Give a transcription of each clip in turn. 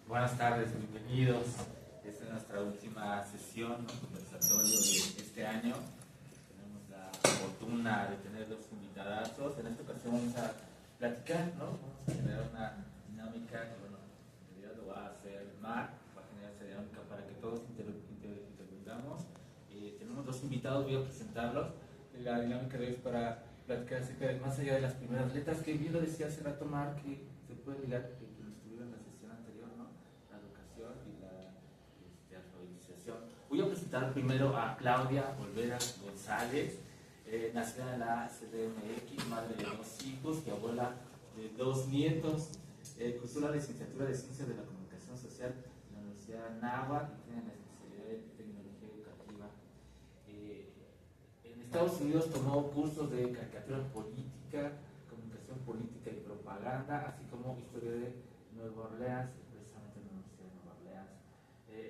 Buenas tardes, bienvenidos. Esta es nuestra última sesión, ¿no? Conversatorio de este año. Tenemos la fortuna de tener dos invitadazos. En esta ocasión vamos a platicar, ¿no? Vamos a generar una dinámica que, bueno, en realidad lo va a hacer Mar, va a generar esa dinámica para que todos intervengamos. Tenemos dos invitados, voy a presentarlos. La dinámica de hoy es para platicar acerca de, más allá de las primeras letras, que bien lo decía hace rato Mar, que se puede ligar que estuviera en la sesión anterior, ¿no? La educación y la alfabetización. Voy a presentar primero a Claudia Olvera González, nacida en la CDMX, madre de dos hijos y abuela de dos nietos. Cursó la licenciatura de Ciencias de la Comunicación Social en la Universidad de Anáhuac y tiene la especialidad de Tecnología Educativa. En Estados Unidos tomó cursos de caricatura política, comunicación política y propaganda, así como historia de Nueva Orleans, precisamente en la Universidad de Nueva Orleans.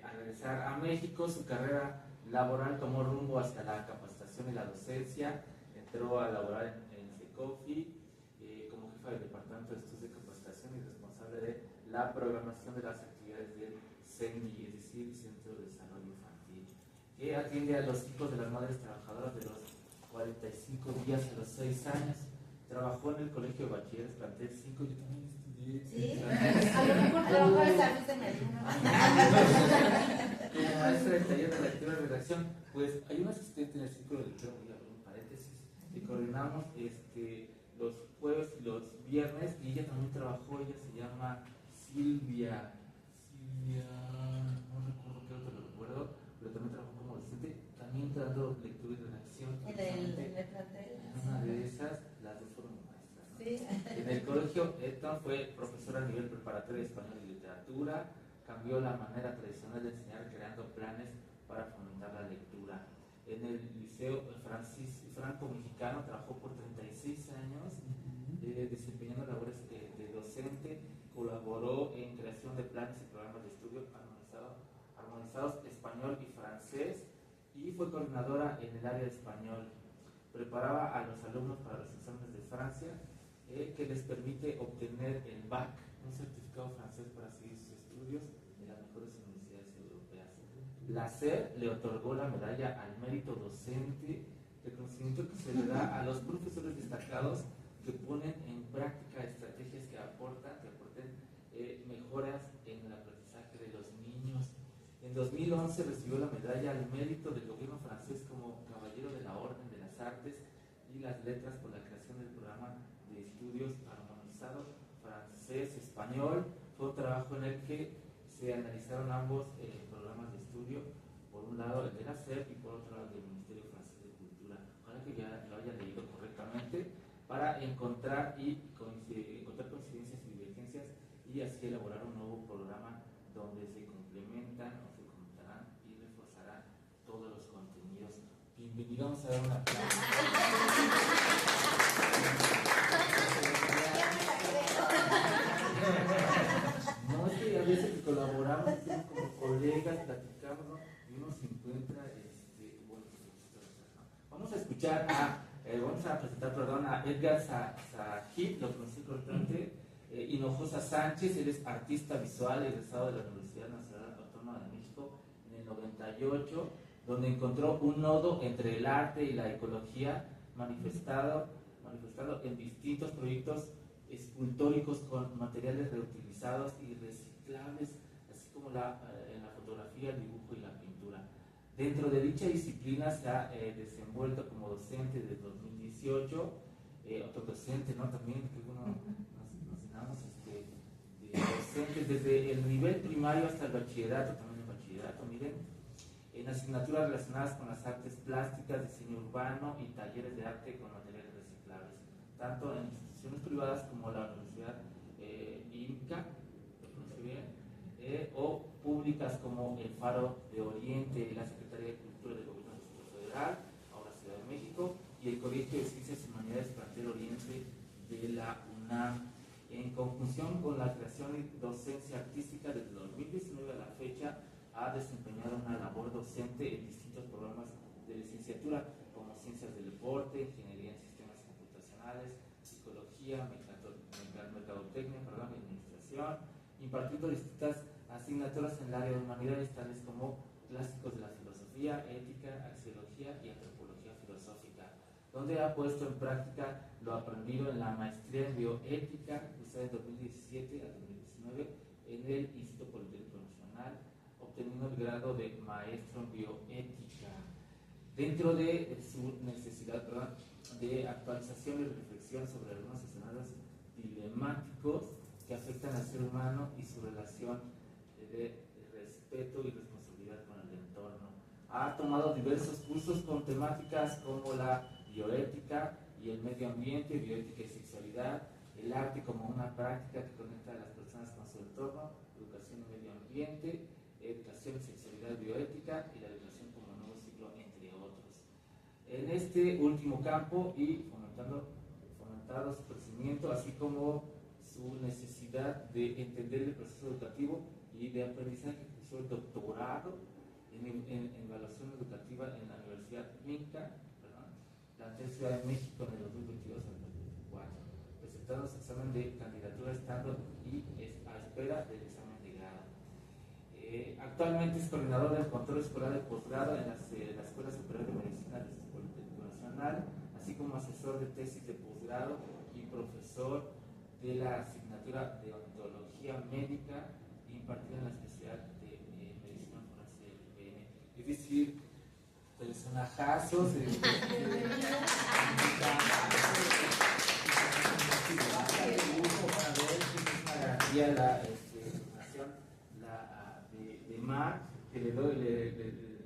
Al regresar a México, su carrera laboral tomó rumbo hacia la capacitación y la docencia. Entró a laborar en CECOFI como jefa del Departamento de Estudios de Capacitación y responsable de la programación de las actividades del CENDI, es decir, Centro de Desarrollo Infantil, que atiende a los hijos de las madres trabajadoras de los 45 días a los 6 años. Trabajó en el Colegio de Bachilleres Plantel 5, yo también estudié. Sí, a lo mejor trabajó esa vez en Medina. Como maestra de taller de lectura y redacción, pues hay un asistente en el círculo de lectura, voy a abrir un paréntesis, que coordinamos los jueves y los viernes, y ella también trabajó, ella se llama Silvia, no recuerdo qué otro lo recuerdo, pero también trabajó como docente, también dando lectura y redacción. En el plantel. Una de esas, las dos fueron maestras, ¿no? Sí. En el colegio Eton fue profesora a nivel preparatorio de español y literatura. Cambió la manera tradicional de enseñar creando planes para fomentar la lectura. En el Liceo Franco Mexicano trabajó por 36 años desempeñando labores de docente. Colaboró en creación de planes y programas de estudio armonizados español y francés, y fue coordinadora en el área de español. Preparaba a los alumnos para los exámenes de Francia, que les permite obtener el BAC, un certificado francés para seguir sus estudios en las mejores universidades europeas. La SER le otorgó la medalla al mérito docente, reconocimiento que se le da a los profesores destacados que ponen en práctica estrategias que aporten mejoras en el aprendizaje de los niños. En 2011 recibió la medalla al mérito del gobierno francés como caballero de la Orden de las Artes y las Letras por la creación del programa de estudios armonizado francés-español. Fue un trabajo en el que se analizaron ambos programas de estudio, por un lado el de la SEP y por otro lado el del Ministerio Francés de Cultura. Ojalá que ya lo haya leído correctamente para encontrar coincidencias y divergencias, y así elaborar un nuevo programa donde se complementan o se comentarán y reforzarán todos los contenidos. Bienvenido, vamos a dar una aplauso. No, es que a veces que colaboramos como colegas, platicamos, ¿no? Y uno se encuentra, bueno, vamos a escuchar vamos a presentar, a Edgar Sahid, lo conocí correctamente. Hinojosa Sánchez, él es artista visual egresado de la Universidad Nacional Autónoma de México en el 98, donde encontró un nodo entre el arte y la ecología, manifestado en distintos proyectos escultóricos con materiales reutilizados y reciclables, así como en la fotografía, el dibujo y la pintura. Dentro de dicha disciplina se ha desenvuelto como docente desde 2018, otro docente, ¿no? También que uno nos llenamos de docentes desde el nivel primario hasta el bachillerato, también el bachillerato, miren, en asignaturas relacionadas con las artes plásticas, diseño urbano y talleres de arte con materiales reciclables, tanto en instituciones privadas como la Universidad IMCA, o públicas como el Faro de Oriente y la Secretaría de Cultura del Gobierno del Distrito Federal, ahora Ciudad de México, y el Colegio de Ciencias y Humanidades Plantel Oriente de la UNAM. En conjunción con la creación y docencia artística, desde 2019 a la fecha ha desempeñado una labor docente en distintos programas de licenciatura como Ciencias del Deporte, Ingeniería en Sistemas Computacionales, Psicología, Mercadotecnia, y Administración, impartiendo distintas asignaturas en el área de humanidades tales como clásicos de la filosofía, ética, axiología y antropología filosófica, donde ha puesto en práctica lo aprendido en la maestría en bioética, cursada en 2017 a 2019 en el Instituto Politécnico Nacional, obteniendo el grado de maestro en bioética. Dentro de su necesidad de actualización y reflexión sobre algunos escenarios dilemáticos que afectan al ser humano y su relación de respeto y responsabilidad con el entorno. Ha tomado diversos cursos con temáticas como la bioética y el medio ambiente, bioética y sexualidad, el arte como una práctica que conecta a las personas con su entorno, educación y medio ambiente, educación y sexualidad bioética y la educación como nuevo ciclo, entre otros. En este último campo y fomentado su crecimiento, así como su necesidad de entender el proceso educativo y de aprendizaje, cursó el doctorado en evaluación educativa en la Universidad Minca, la Ciudad de México en el 2022 al 2024, presentando su examen de candidatura estando y a espera del examen de grado. Actualmente es coordinador del control escolar de posgrado en la Escuela Superior de Medicina del Instituto Politécnico Nacional, así como asesor de tesis de posgrado y profesor de la asignatura de odontología médica impartida en la especialidad de medicina forense del IPN. Es decir, personajazos. Es una garantía la presentación de Mar, que le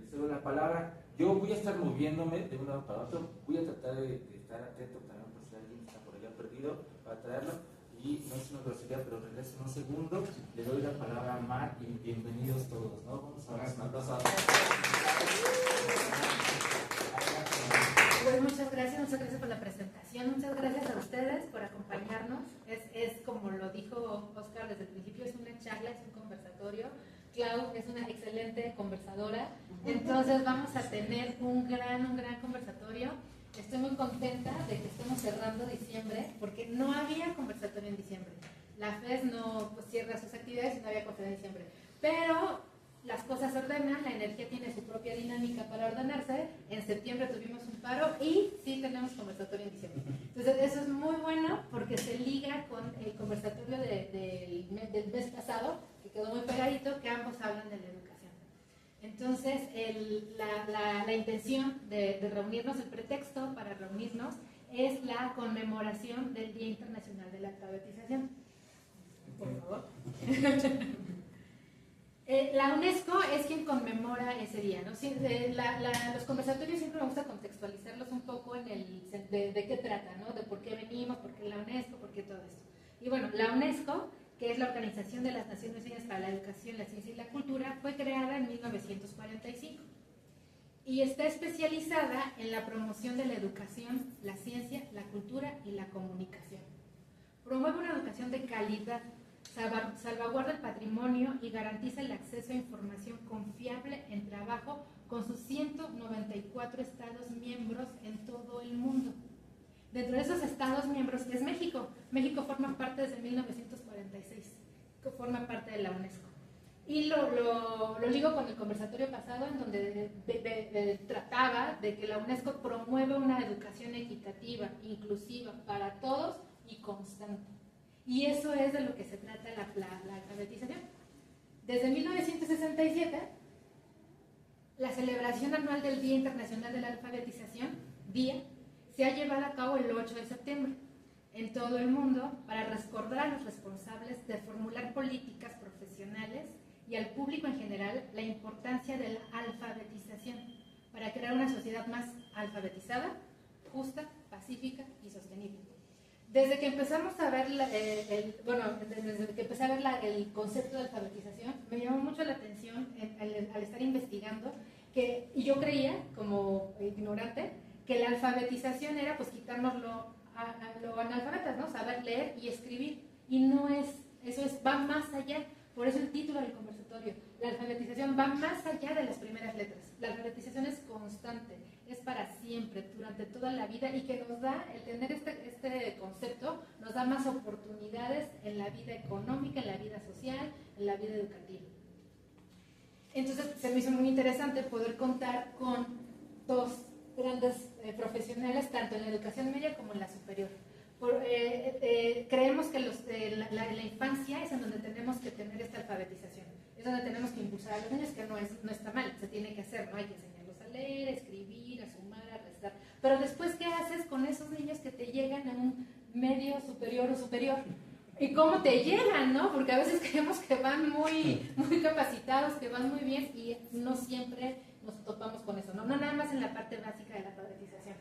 cedo la palabra. Yo voy a estar moviéndome de un lado para otro, voy a tratar de estar atento también por si alguien está por allá perdido para traerlo. Y no es una grosería, pero regreso en un segundo. Le doy la palabra a Mar y bienvenidos todos, ¿no? Vamos a ver, Pues muchas gracias por la presentación, muchas gracias a ustedes por acompañarnos. Es como lo dijo Oscar desde el principio, es una charla, es un conversatorio. Clau es una excelente conversadora, entonces vamos a tener un gran conversatorio. Estoy muy contenta de que estemos cerrando diciembre, porque no había conversatorio en diciembre. La FES no cierra sus actividades y no había conversatorio en diciembre. Pero las cosas se ordenan, la energía tiene su propia dinámica para ordenarse. En septiembre tuvimos un paro y sí tenemos conversatorio en diciembre. Entonces eso es muy bueno porque se liga con el conversatorio del mes pasado, que quedó muy pegadito, que ambos hablan de la educación. Entonces, la intención de reunirnos, el pretexto para reunirnos, es la conmemoración del Día Internacional de la Alfabetización. Por favor. La UNESCO es quien conmemora ese día, ¿no? Los conversatorios siempre me gusta contextualizarlos un poco en de qué trata, ¿no? De por qué venimos, por qué la UNESCO, por qué todo esto. Y bueno, la UNESCO, que es la Organización de las Naciones Unidas para la Educación, la Ciencia y la Cultura, fue creada en 1945 y está especializada en la promoción de la educación, la ciencia, la cultura y la comunicación. Promueve una educación de calidad, salvaguarda el patrimonio y garantiza el acceso a información confiable en trabajo con sus 194 estados miembros en todo el mundo. Dentro de esos estados miembros es México. México forma parte desde 1946, que forma parte de la UNESCO. Y lo ligo con el conversatorio pasado, en donde trataba de que la UNESCO promueve una educación equitativa, inclusiva, para todos y constante. Y eso es de lo que se trata la alfabetización. Desde 1967, la celebración anual del Día Internacional de la Alfabetización, DIA, se ha llevado a cabo el 8 de septiembre en todo el mundo para recordar a los responsables de formular políticas profesionales y al público en general la importancia de la alfabetización para crear una sociedad más alfabetizada, justa, pacífica y sostenible. Desde que empezamos a ver el concepto de alfabetización, me llamó mucho la atención al estar investigando y yo creía, como ignorante, que la alfabetización era pues quitarnos lo analfabetas, ¿no? Saber leer y escribir, y no es, va más allá. Por eso el título del conversatorio, la alfabetización va más allá de las primeras letras. La alfabetización es constante, es para siempre, durante toda la vida, y que nos da, el tener este concepto, nos da más oportunidades en la vida económica, en la vida social, en la vida educativa. Entonces se me hizo muy interesante poder contar con dos grandes profesionales, tanto en la educación media como en la superior. Creemos que la infancia es en donde tenemos que tener esta alfabetización, es donde tenemos que impulsar a los niños, que no está mal, se tiene que hacer, ¿no? Hay que enseñarlos a leer, a escribir, a sumar, a restar. Pero después, ¿qué haces con esos niños que te llegan a un medio superior o superior? ¿Y cómo te llegan, no? Porque a veces creemos que van muy capacitados, que van muy bien, y no siempre nos topamos con eso, ¿no? No nada más en la parte básica de la alfabetización.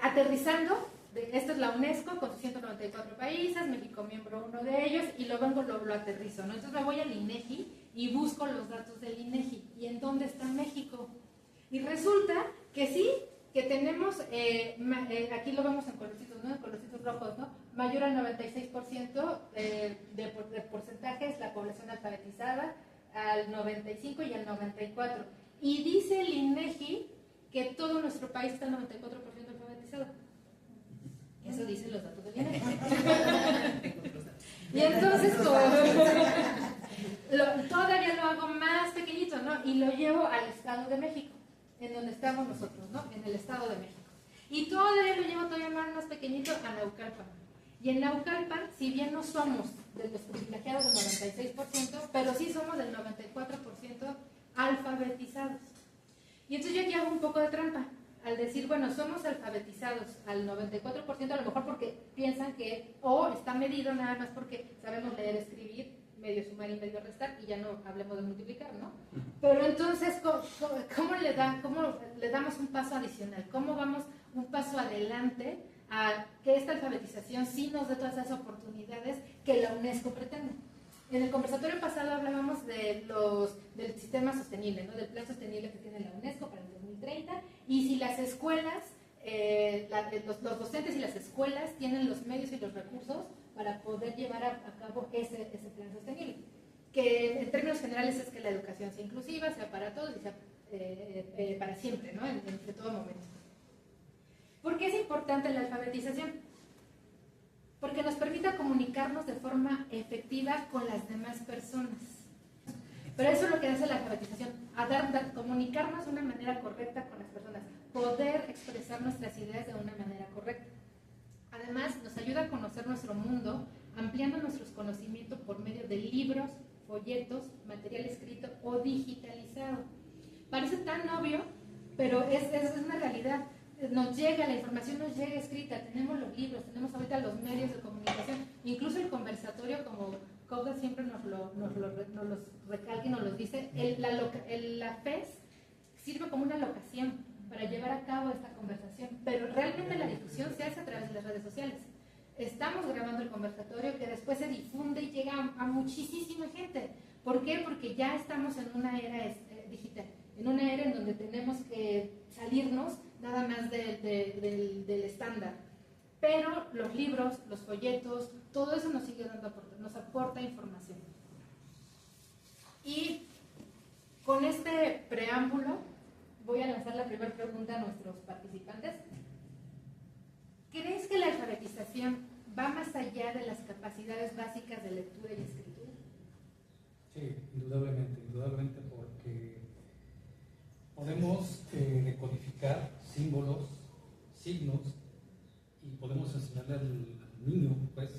Aterrizando, esta es la UNESCO con sus 194 países, México miembro uno de ellos, y lo aterrizo, ¿no? Entonces me voy al INEGI y busco los datos del INEGI. ¿Y en dónde está México? Y resulta que sí, que tenemos, aquí lo vemos en colorcitos, ¿no? En colorcitos rojos, ¿no? Mayor al 96% de porcentaje es la población alfabetizada, al 95 y al 94. Y dice el INEGI que todo nuestro país está al 94% alfabetizado. Eso dicen los datos del INEGI. Y entonces todavía lo hago más pequeñito, ¿no? Y lo llevo al Estado de México, en donde estamos nosotros, ¿no? En el Estado de México. Y todavía lo llevo todavía más pequeñito a Naucalpan. Y en Naucalpan, si bien no somos de los privilegiados del 96%, pero sí somos del 94% alfabetizados. Y entonces yo aquí hago un poco de trampa al decir, bueno, somos alfabetizados al 94%, a lo mejor porque piensan que, o está medido nada más porque sabemos leer, escribir, medio sumar y medio restar, y ya no hablemos de multiplicar, ¿no? Pero entonces, ¿cómo le damos un paso adicional? ¿Cómo vamos un paso adelante a que esta alfabetización sí nos dé todas esas oportunidades que la UNESCO pretende? En el conversatorio pasado hablábamos del sistema sostenible, ¿no? Del plan sostenible que tiene la UNESCO para el 2030, y si las escuelas, los docentes y las escuelas tienen los medios y los recursos para poder llevar a cabo ese plan sostenible, que en términos generales es que la educación sea inclusiva, sea para todos y sea para siempre, ¿no? En todo momento. ¿Por qué es importante la alfabetización? Porque nos permite comunicarnos de forma efectiva con las demás personas. Pero eso es lo que hace la alfabetización, comunicarnos de una manera correcta con las personas, poder expresar nuestras ideas de una manera correcta. Además, nos ayuda a conocer nuestro mundo, ampliando nuestros conocimientos por medio de libros, folletos, material escrito o digitalizado. Parece tan obvio, pero es una realidad. Nos llega, la información nos llega escrita, tenemos los libros, tenemos ahorita los medios de comunicación, incluso el conversatorio, como Cauda siempre nos los recalca y nos los dice, la FES sirve como una locación para llevar a cabo esta conversación, pero realmente la difusión se hace a través de las redes sociales. Estamos grabando el conversatorio que después se difunde y llega a muchísima gente. ¿Por qué? Porque ya estamos en una era digital, en una era en donde tenemos que salirnos nada más del estándar. Pero los libros, los folletos, todo eso nos sigue nos aporta información. Y con este preámbulo voy a lanzar la primera pregunta a nuestros participantes. ¿Crees que la alfabetización va más allá de las capacidades básicas de lectura y escritura? Sí, indudablemente, porque podemos decodificar símbolos, signos, y podemos enseñarle al niño, pues,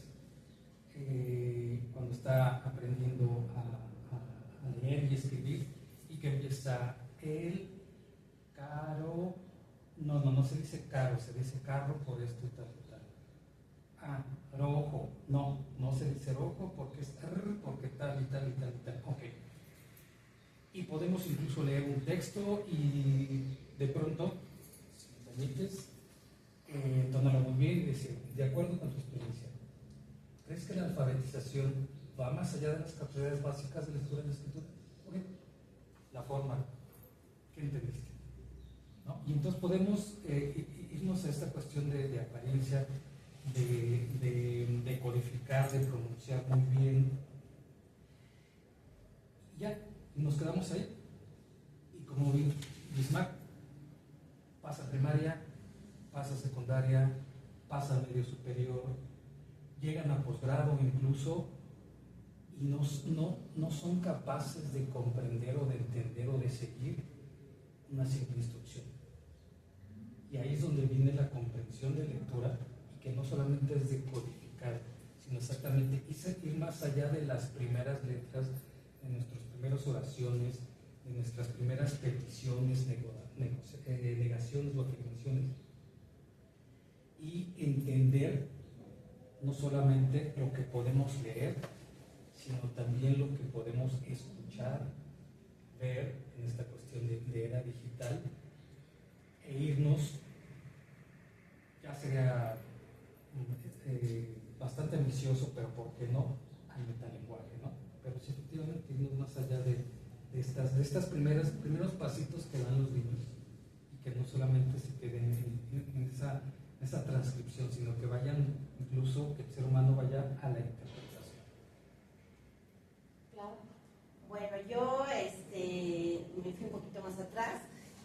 cuando está aprendiendo a leer y escribir, y que empieza el caro, no se dice caro, se dice carro por esto y tal y tal. Ah, rojo, no se dice rojo porque es porque tal y tal y tal y tal. Ok. Y podemos incluso leer un texto y de pronto, si me permites, tomarlo muy bien y decir, de acuerdo con tu experiencia, ¿crees que la alfabetización va más allá de las capacidades básicas de lectura y escritura? Okay. La forma, ¿qué entendiste? ¿No? Y entonces podemos irnos a esta cuestión de apariencia, de codificar, de pronunciar muy bien. Y ya, nos quedamos ahí. Y como Bismarck, pasa primaria, pasa secundaria, pasa medio superior, llegan a posgrado incluso, y no son capaces de comprender o de entender o de seguir una simple instrucción. Y ahí es donde viene la comprensión de lectura, y que no solamente es de codificar, sino exactamente ir más allá de las primeras letras, de nuestras primeras oraciones, de nuestras primeras peticiones, negaciones o afirmaciones, y entender no solamente lo que podemos leer, sino también lo que podemos escuchar, ver en esta cuestión de era digital, e irnos, ya sería bastante ambicioso, pero ¿por qué no?, al metalenguaje, ¿no? Pero sí, efectivamente, irnos más allá de estas primeros pasitos que dan los niños, y que no solamente se queden en esa transcripción, sino que vayan, incluso que el ser humano vaya a la interpretación. Claro. Bueno, yo me fui un poquito más atrás.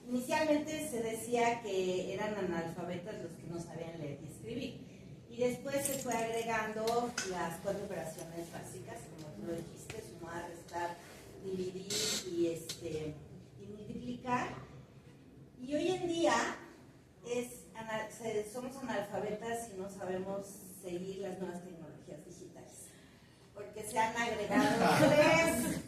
Inicialmente se decía que eran analfabetas los que no sabían leer y escribir, y después se fue agregando las 4 operaciones básicas, como tú lo dijiste: sumar, restar, dividir y multiplicar. Y hoy en día somos analfabetas si no sabemos seguir las nuevas tecnologías digitales, porque se han agregado 3: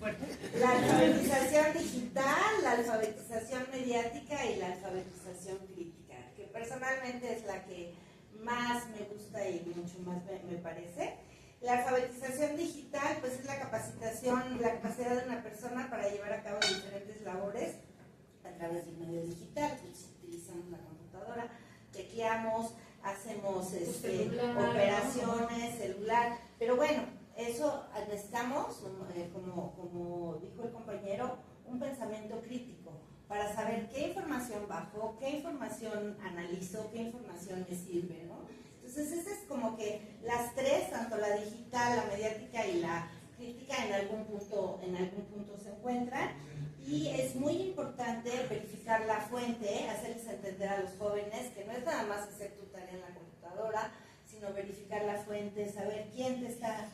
la alfabetización digital, la alfabetización mediática y la alfabetización crítica, que personalmente es la que más me gusta y mucho más me parece. La alfabetización digital, pues, es la capacitación, la capacidad de una persona para llevar a cabo diferentes labores a través de un medio digital. Pues, utilizamos la computadora, tecleamos, hacemos operaciones, celular, pero bueno, eso necesitamos, como dijo el compañero, un pensamiento crítico para saber qué información bajo, qué información analizo, qué información me sirve, ¿no? Entonces, ese es como que las 3, tanto la digital, la mediática y la crítica, en algún punto se encuentran. Y es muy importante verificar la fuente, hacerles entender a los jóvenes que no es nada más hacer tu tarea en la computadora, sino verificar la fuente, saber quién te está,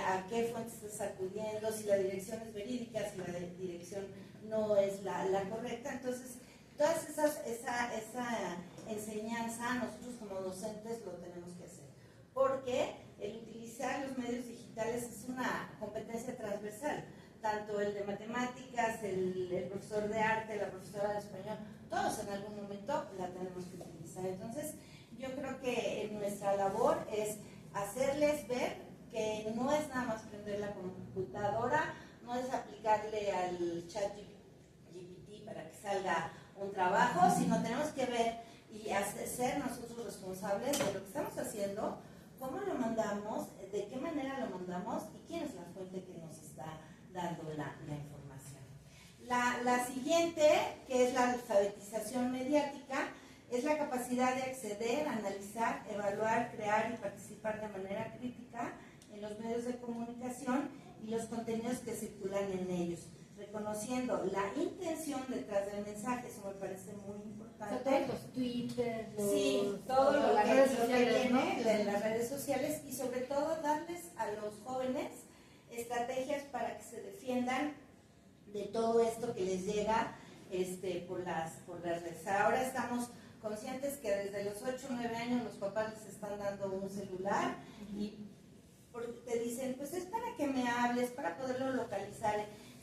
a qué fuente estás acudiendo, si la dirección es verídica, si la dirección no es la correcta. Entonces, toda esa enseñanza nosotros como docentes lo tenemos que hacer, porque el utilizar los medios digitales es una competencia transversal. Tanto el de matemáticas, el profesor de arte, la profesora de español, todos en algún momento la tenemos que utilizar. Entonces, yo creo que nuestra labor es hacerles ver que no es nada más prender la computadora, no es aplicarle al chat GPT para que salga un trabajo, sino tenemos que ver y ser nosotros responsables de lo que estamos haciendo, cómo lo mandamos, de qué manera lo mandamos y quién es la fuente que nos está dando la información. La siguiente, que es la alfabetización mediática, es la capacidad de acceder, analizar, evaluar, crear y participar de manera crítica en los medios de comunicación y los contenidos que circulan en ellos, reconociendo la intención detrás del mensaje. Eso me parece muy importante. Todos los Twitter, todo lo las que redes sociales, viene de las redes sociales, y sobre todo darles a los jóvenes estrategias para que se defiendan de todo esto que les llega por las redes. Ahora estamos conscientes que desde los 8 o 9 años los papás les están dando un celular y porque te dicen, pues es para que me hables, para poderlo localizar.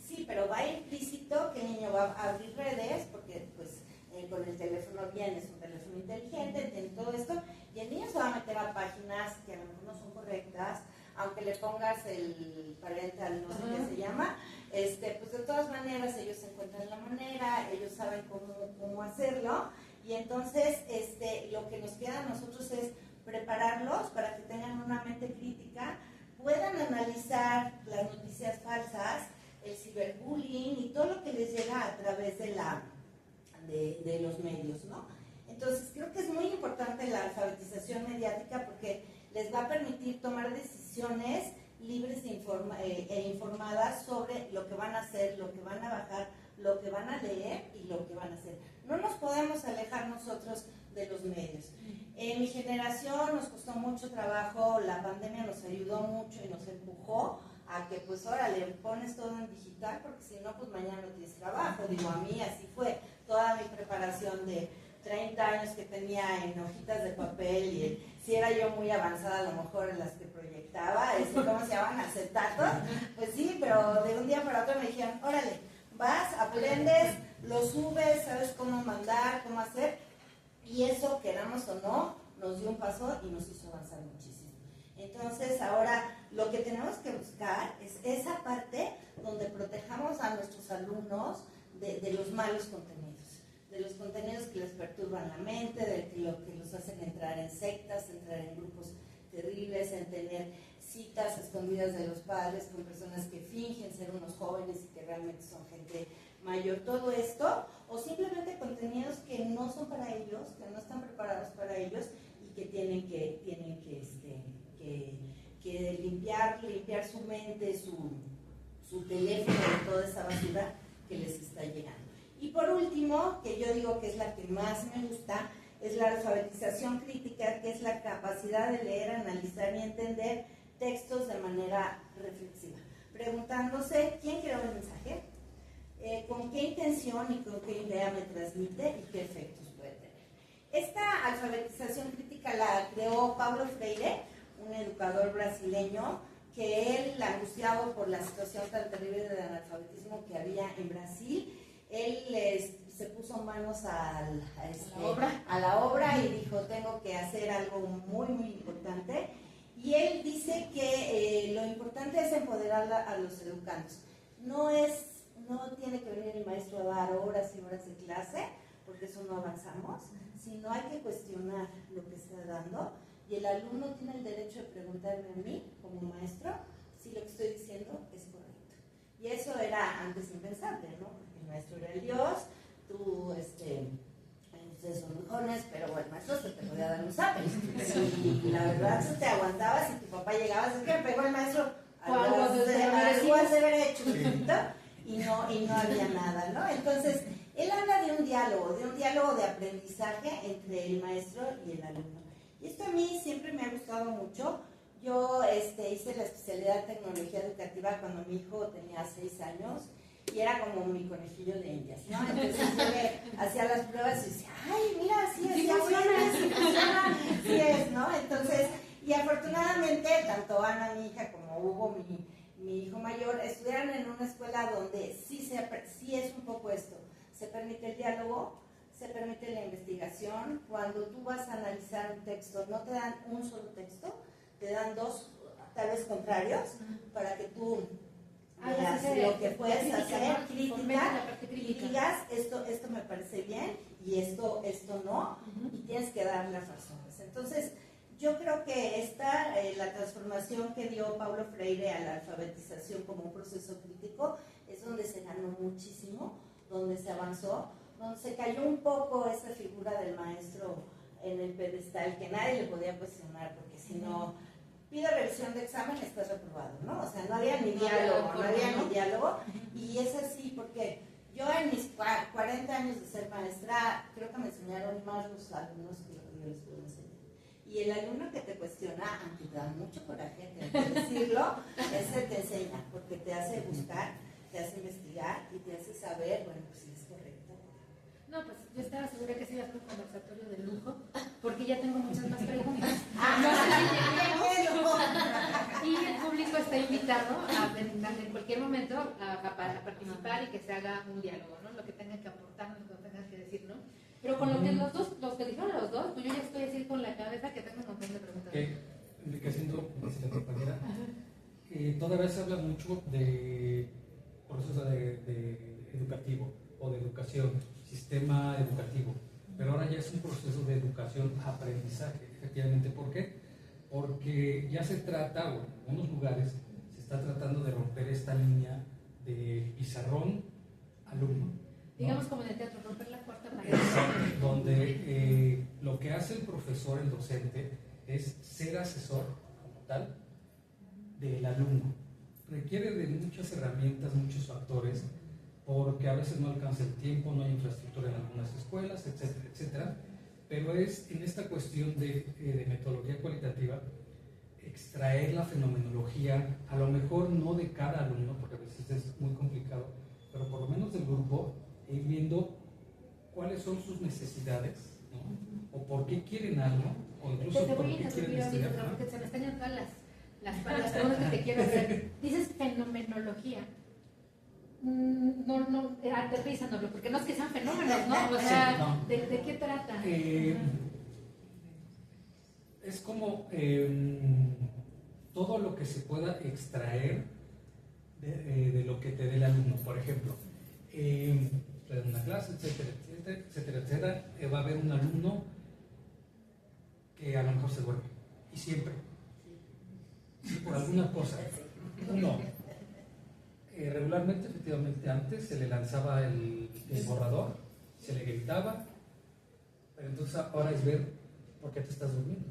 Sí, pero va implícito que el niño va a abrir redes, porque pues con el teléfono bien, es un teléfono inteligente, tiene todo esto, y el niño se va a meter a páginas que a lo mejor no son correctas, aunque le pongas el parental, no sé qué se llama, pues de todas maneras ellos encuentran la manera, ellos saben cómo hacerlo, y entonces lo que nos queda a nosotros es prepararlos para que tengan una mente crítica, puedan analizar las noticias falsas, el ciberbullying y todo lo que les llega a través de los medios, ¿no? Entonces creo que es muy importante la alfabetización mediática porque les va a permitir tomar decisiones libres e informadas sobre lo que van a hacer, lo que van a bajar, lo que van a leer y lo que van a hacer. No nos podemos alejar nosotros de los medios. En mi generación nos costó mucho trabajo, la pandemia nos ayudó mucho y nos empujó a que pues ahora le pones todo en digital, porque si no, pues mañana no tienes trabajo. Digo, a mí así fue toda mi preparación de 30 años que tenía en hojitas de papel, y si era yo muy avanzada a lo mejor en las que proyectaba, ¿cómo se llaman? Acetatos. Pues sí, pero de un día para otro me dijeron, órale, vas, aprendes, lo subes, sabes cómo mandar, cómo hacer, y eso, queramos o no, nos dio un paso y nos hizo avanzar muchísimo. Entonces ahora lo que tenemos que buscar es esa parte donde protejamos a nuestros alumnos de los malos contenidos, de los contenidos que les perturban la mente, de lo que los hacen entrar en sectas, entrar en grupos terribles, en tener citas escondidas de los padres con personas que fingen ser unos jóvenes y que realmente son gente mayor, todo esto, o simplemente contenidos que no son para ellos, que no están preparados para ellos y que tienen que limpiar su mente, su teléfono de toda esa basura que les está llegando. Y por último, que yo digo que es la que más me gusta, es la alfabetización crítica, que es la capacidad de leer, analizar y entender textos de manera reflexiva, preguntándose quién creó el mensaje, con qué intención y con qué idea me transmite y qué efectos puede tener. Esta alfabetización crítica la creó Paulo Freire, un educador brasileño, que él, angustiado por la situación tan terrible del analfabetismo que había en Brasil, él se puso manos a la obra y dijo, tengo que hacer algo muy, muy importante. Y él dice que lo importante es empoderar a los educandos. No tiene que venir el maestro a dar horas y horas de clase, porque eso no avanzamos, sino hay que cuestionar lo que está dando, y el alumno tiene el derecho de preguntarme a mí, como maestro, si lo que estoy diciendo es correcto. Y eso era antes impensable, ¿no? Porque el maestro era el Dios, tú, ustedes son bujones, pero bueno, el maestro se te podía dar un zape. Y la verdad, tú te aguantabas y tu papá llegaba, es que me pegó el maestro, algo de haber hecho, y no había nada, ¿no? Entonces, él habla de un diálogo de aprendizaje entre el maestro y el alumno. Y esto a mí siempre me ha gustado mucho. Yo hice la especialidad de tecnología educativa cuando mi hijo tenía 6 años y era como mi conejillo de indias, ¿no? Entonces yo le hacía las pruebas y decía, ay, mira, sí funciona, sí es, ¿no? Entonces, y afortunadamente, tanto Ana, mi hija, como Hugo, mi hijo mayor, estudiaron en una escuela donde sí es un poco esto. Se permite el diálogo, se permite la investigación. Cuando tú vas a analizar un texto, no te dan un solo texto, te dan 2, tal vez contrarios, para que tú veas lo que puedes hacer, crítica, y digas, esto me parece bien, y esto no, y tienes que dar las razones. Entonces, yo creo que la transformación que dio Paulo Freire a la alfabetización como un proceso crítico es donde se ganó muchísimo, donde se avanzó, donde se cayó un poco esa figura del maestro en el pedestal que nadie le podía cuestionar, porque si no pide revisión de examen, estás reprobado, ¿no? O sea, no había ni diálogo, y es así porque yo en mis 40 años de ser maestra, creo que me enseñaron más los alumnos que lo que yo les puedo enseñar. Y el alumno que te cuestiona, aunque te da mucho coraje decirlo, ese te enseña, porque te hace buscar, te hace investigar y te hace saber, bueno, pues si es correcto. No, pues yo estaba segura que se iba a hacer un conversatorio de lujo, porque ya tengo muchas más preguntas. Y el público está invitado en cualquier momento a participar y que se haga un diálogo, ¿no? Lo que tengan que aportar, lo que tengan que decir, ¿no? Pero con lo que los que dijeron los dos, pues yo ya estoy así con la cabeza que tengo un montón de preguntas. Enriqueciendo, dice la compañera, todavía se habla mucho de proceso de educativo o de educación, sistema educativo, pero ahora ya es un proceso de educación-aprendizaje, efectivamente. ¿Por qué? Porque ya se trata, o en algunos lugares se está tratando de romper esta línea de pizarrón-alumno, ¿no? Digamos como en el teatro, romper la cuarta pared. Exacto, donde lo que hace el profesor, el docente, es ser asesor como tal del alumno. Requiere de muchas herramientas, muchos factores, porque a veces no alcanza el tiempo, no hay infraestructura en algunas escuelas, etcétera, etcétera. Pero es en esta cuestión de metodología cualitativa, extraer la fenomenología, a lo mejor no de cada alumno, porque a veces es muy complicado, pero por lo menos del grupo, ir viendo cuáles son sus necesidades, ¿no? O por qué quieren algo, o incluso Te por voy a qué quieren interrumpir estudiar. ahorita, porque se me están yendo todas las preguntas que te quiero hacer. Dices fenomenología. No, aterrízanoslo, porque no es que sean fenómenos, ¿no? O sea, no. ¿de qué trata? Es como todo lo que se pueda extraer de lo que te dé el alumno. Por ejemplo, en una clase, etcétera, va a haber un alumno que a lo mejor se duerme, y siempre, por alguna cosa. Uno, regularmente, efectivamente, antes se le lanzaba el borrador, se le gritaba, pero entonces ahora es ver por qué te estás durmiendo.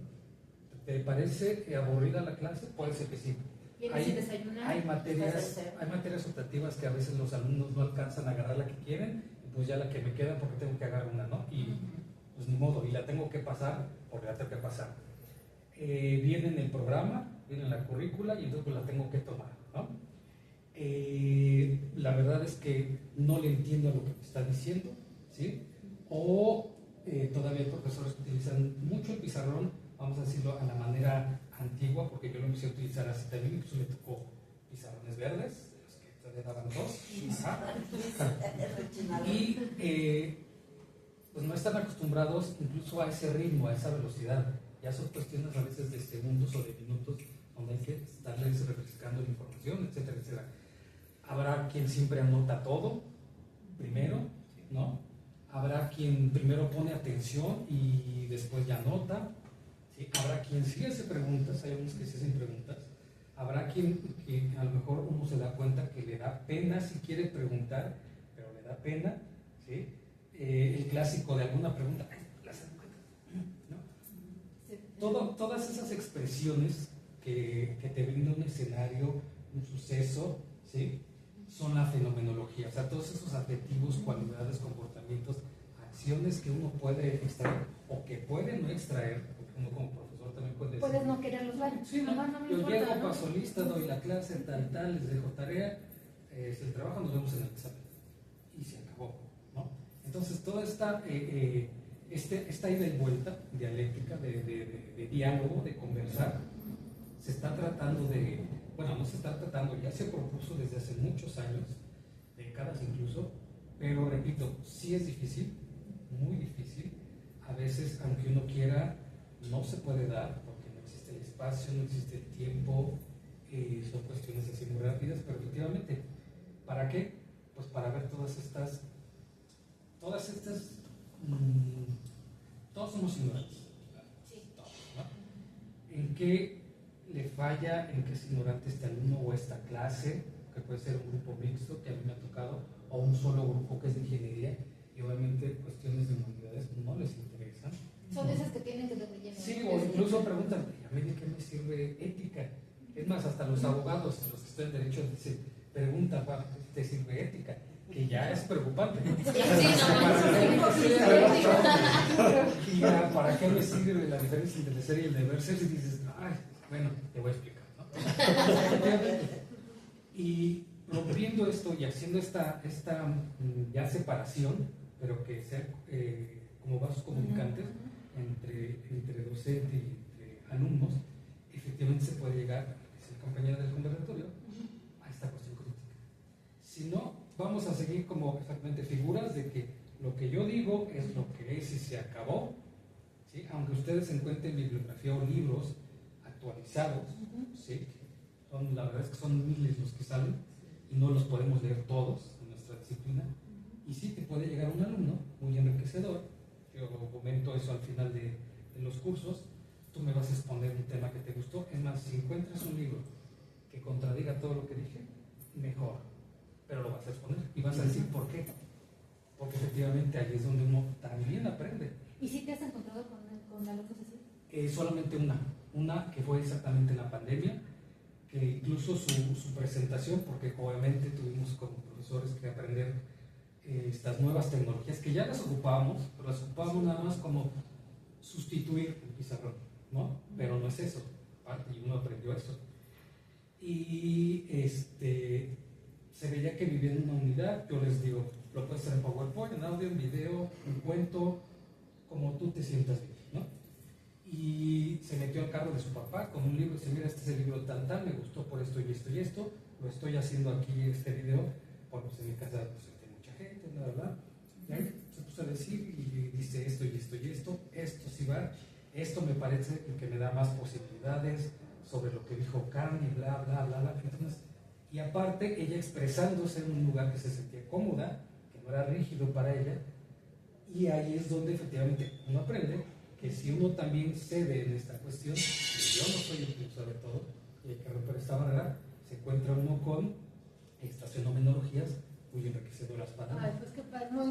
¿Te parece aburrida la clase? Puede ser que sí. Hay materias optativas que a veces los alumnos no alcanzan a agarrar la que quieren, y pues ya la que me queda porque tengo que agarrar una, ¿no? Y pues ni modo, y la tengo que pasar porque la tengo que pasar. Viene en el programa, viene en la currícula, y entonces pues la tengo que tomar, ¿no? La verdad es que no le entiendo lo que me está diciendo, ¿sí? O todavía hay profesores que utilizan mucho el pizarrón, vamos a decirlo a la manera antigua, porque yo lo empecé a utilizar así también, incluso me tocó pizarrones verdes, de los que todavía daban dos. Ajá. Y pues no están acostumbrados incluso a ese ritmo, a esa velocidad. Ya son cuestiones a veces de segundos o de minutos donde hay que estarles refrescando la información, etcétera, etcétera. Habrá quien siempre anota todo primero, ¿no? Habrá quien primero pone atención y después ya anota. ¿Sí? Habrá quien sí hace preguntas, hay unos que sí hacen preguntas. Habrá quien que a lo mejor uno se da cuenta que le da pena si quiere preguntar, pero le da pena, ¿sí? El clásico de alguna pregunta, ¿no? Todas esas expresiones que te brinda un escenario, un suceso, ¿sí? Son la fenomenología. O sea, todos esos adjetivos, cualidades, comportamientos, acciones que uno puede extraer o que puede no extraer, porque uno como profesor también puede decir, puedes no quererlos ver. Sí, no, no me yo importa, llego, ¿no? paso lista, doy la clase, tal, les dejo tarea, si el trabajo nos vemos en el examen. Y se acabó, ¿no? Entonces, toda esta ida y vuelta dialéctica, de diálogo, de conversar, se está tratando no se está tratando, ya se propuso desde hace muchos años, décadas incluso, pero repito, sí es difícil, muy difícil. A veces, aunque uno quiera, no se puede dar, porque no existe el espacio, no existe el tiempo, son cuestiones así muy rápidas, pero efectivamente, ¿para qué? Pues para ver todas estas, todos somos ignorantes, todos, ¿no? ¿En qué le falla, en qué es ignorante este alumno o esta clase, que puede ser un grupo mixto, que a mí me ha tocado, o un solo grupo que es de ingeniería, y obviamente cuestiones de humanidades no les interesan? Son de esas que tienen que tener lleno. Sí, o incluso preguntan, ¿a mí de qué me sirve ética? Es más, hasta los abogados, los que estudian derecho, dicen, preguntan, ¿para qué te sirve ética? Que ya es preocupante. ¿Para qué me sirve la diferencia entre el ser y el deber ser? Y dices, ay, bueno, te voy a explicar, ¿no? Y rompiendo esto y haciendo esta ya separación, pero que sea como vasos comunicantes entre docente y entre alumnos, efectivamente se puede llegar, es el compañero del conversatorio, a esta cuestión crítica. Si no, vamos a seguir como exactamente figuras de que lo que yo digo es lo que es y se acabó, ¿sí? Aunque ustedes encuentren bibliografía o libros actualizados, ¿sí? La verdad es que son miles los que salen y no los podemos leer todos en nuestra disciplina, y sí te puede llegar un alumno muy enriquecedor. Yo comento eso al final de los cursos. Tú me vas a exponer un tema que te gustó, es más, si encuentras un libro que contradiga todo lo que dije, mejor, pero lo vas a exponer y vas a decir por qué, porque efectivamente ahí es donde uno también aprende. ¿Y si te has encontrado con alumnos así? Solamente una que fue exactamente en la pandemia, que incluso su presentación, porque obviamente tuvimos como profesores que aprender estas nuevas tecnologías que ya las ocupábamos, pero las ocupábamos nada más como sustituir el pizarrón, ¿no? Pero no es eso. parte, y uno aprendió eso. Y se veía que vivían en una unidad. Yo les digo, lo puedes hacer en PowerPoint, en audio, en video, en cuento, como tú te sientas bien, ¿no? Y se metió al carro de su papá con un libro y dice, mira, este es el libro tal, me gustó por esto y esto y esto, lo estoy haciendo aquí este video, porque pues, en mi casa pues, hay mucha gente, bla, bla, bla. Y ahí se puso a decir y dice esto y esto y esto sí va, esto me parece que me da más posibilidades sobre lo que dijo Kant y bla, bla, bla, bla. Entonces, y aparte, ella expresándose en un lugar que se sentía cómoda, que no era rígido para ella, y ahí es donde efectivamente uno aprende que si uno también cede en esta cuestión, y yo no soy el que sabe todo, y hay que romper esta barrera, se encuentra uno con estas fenomenologías muy enriquecedoras para uno. Ay, pues qué padre, muy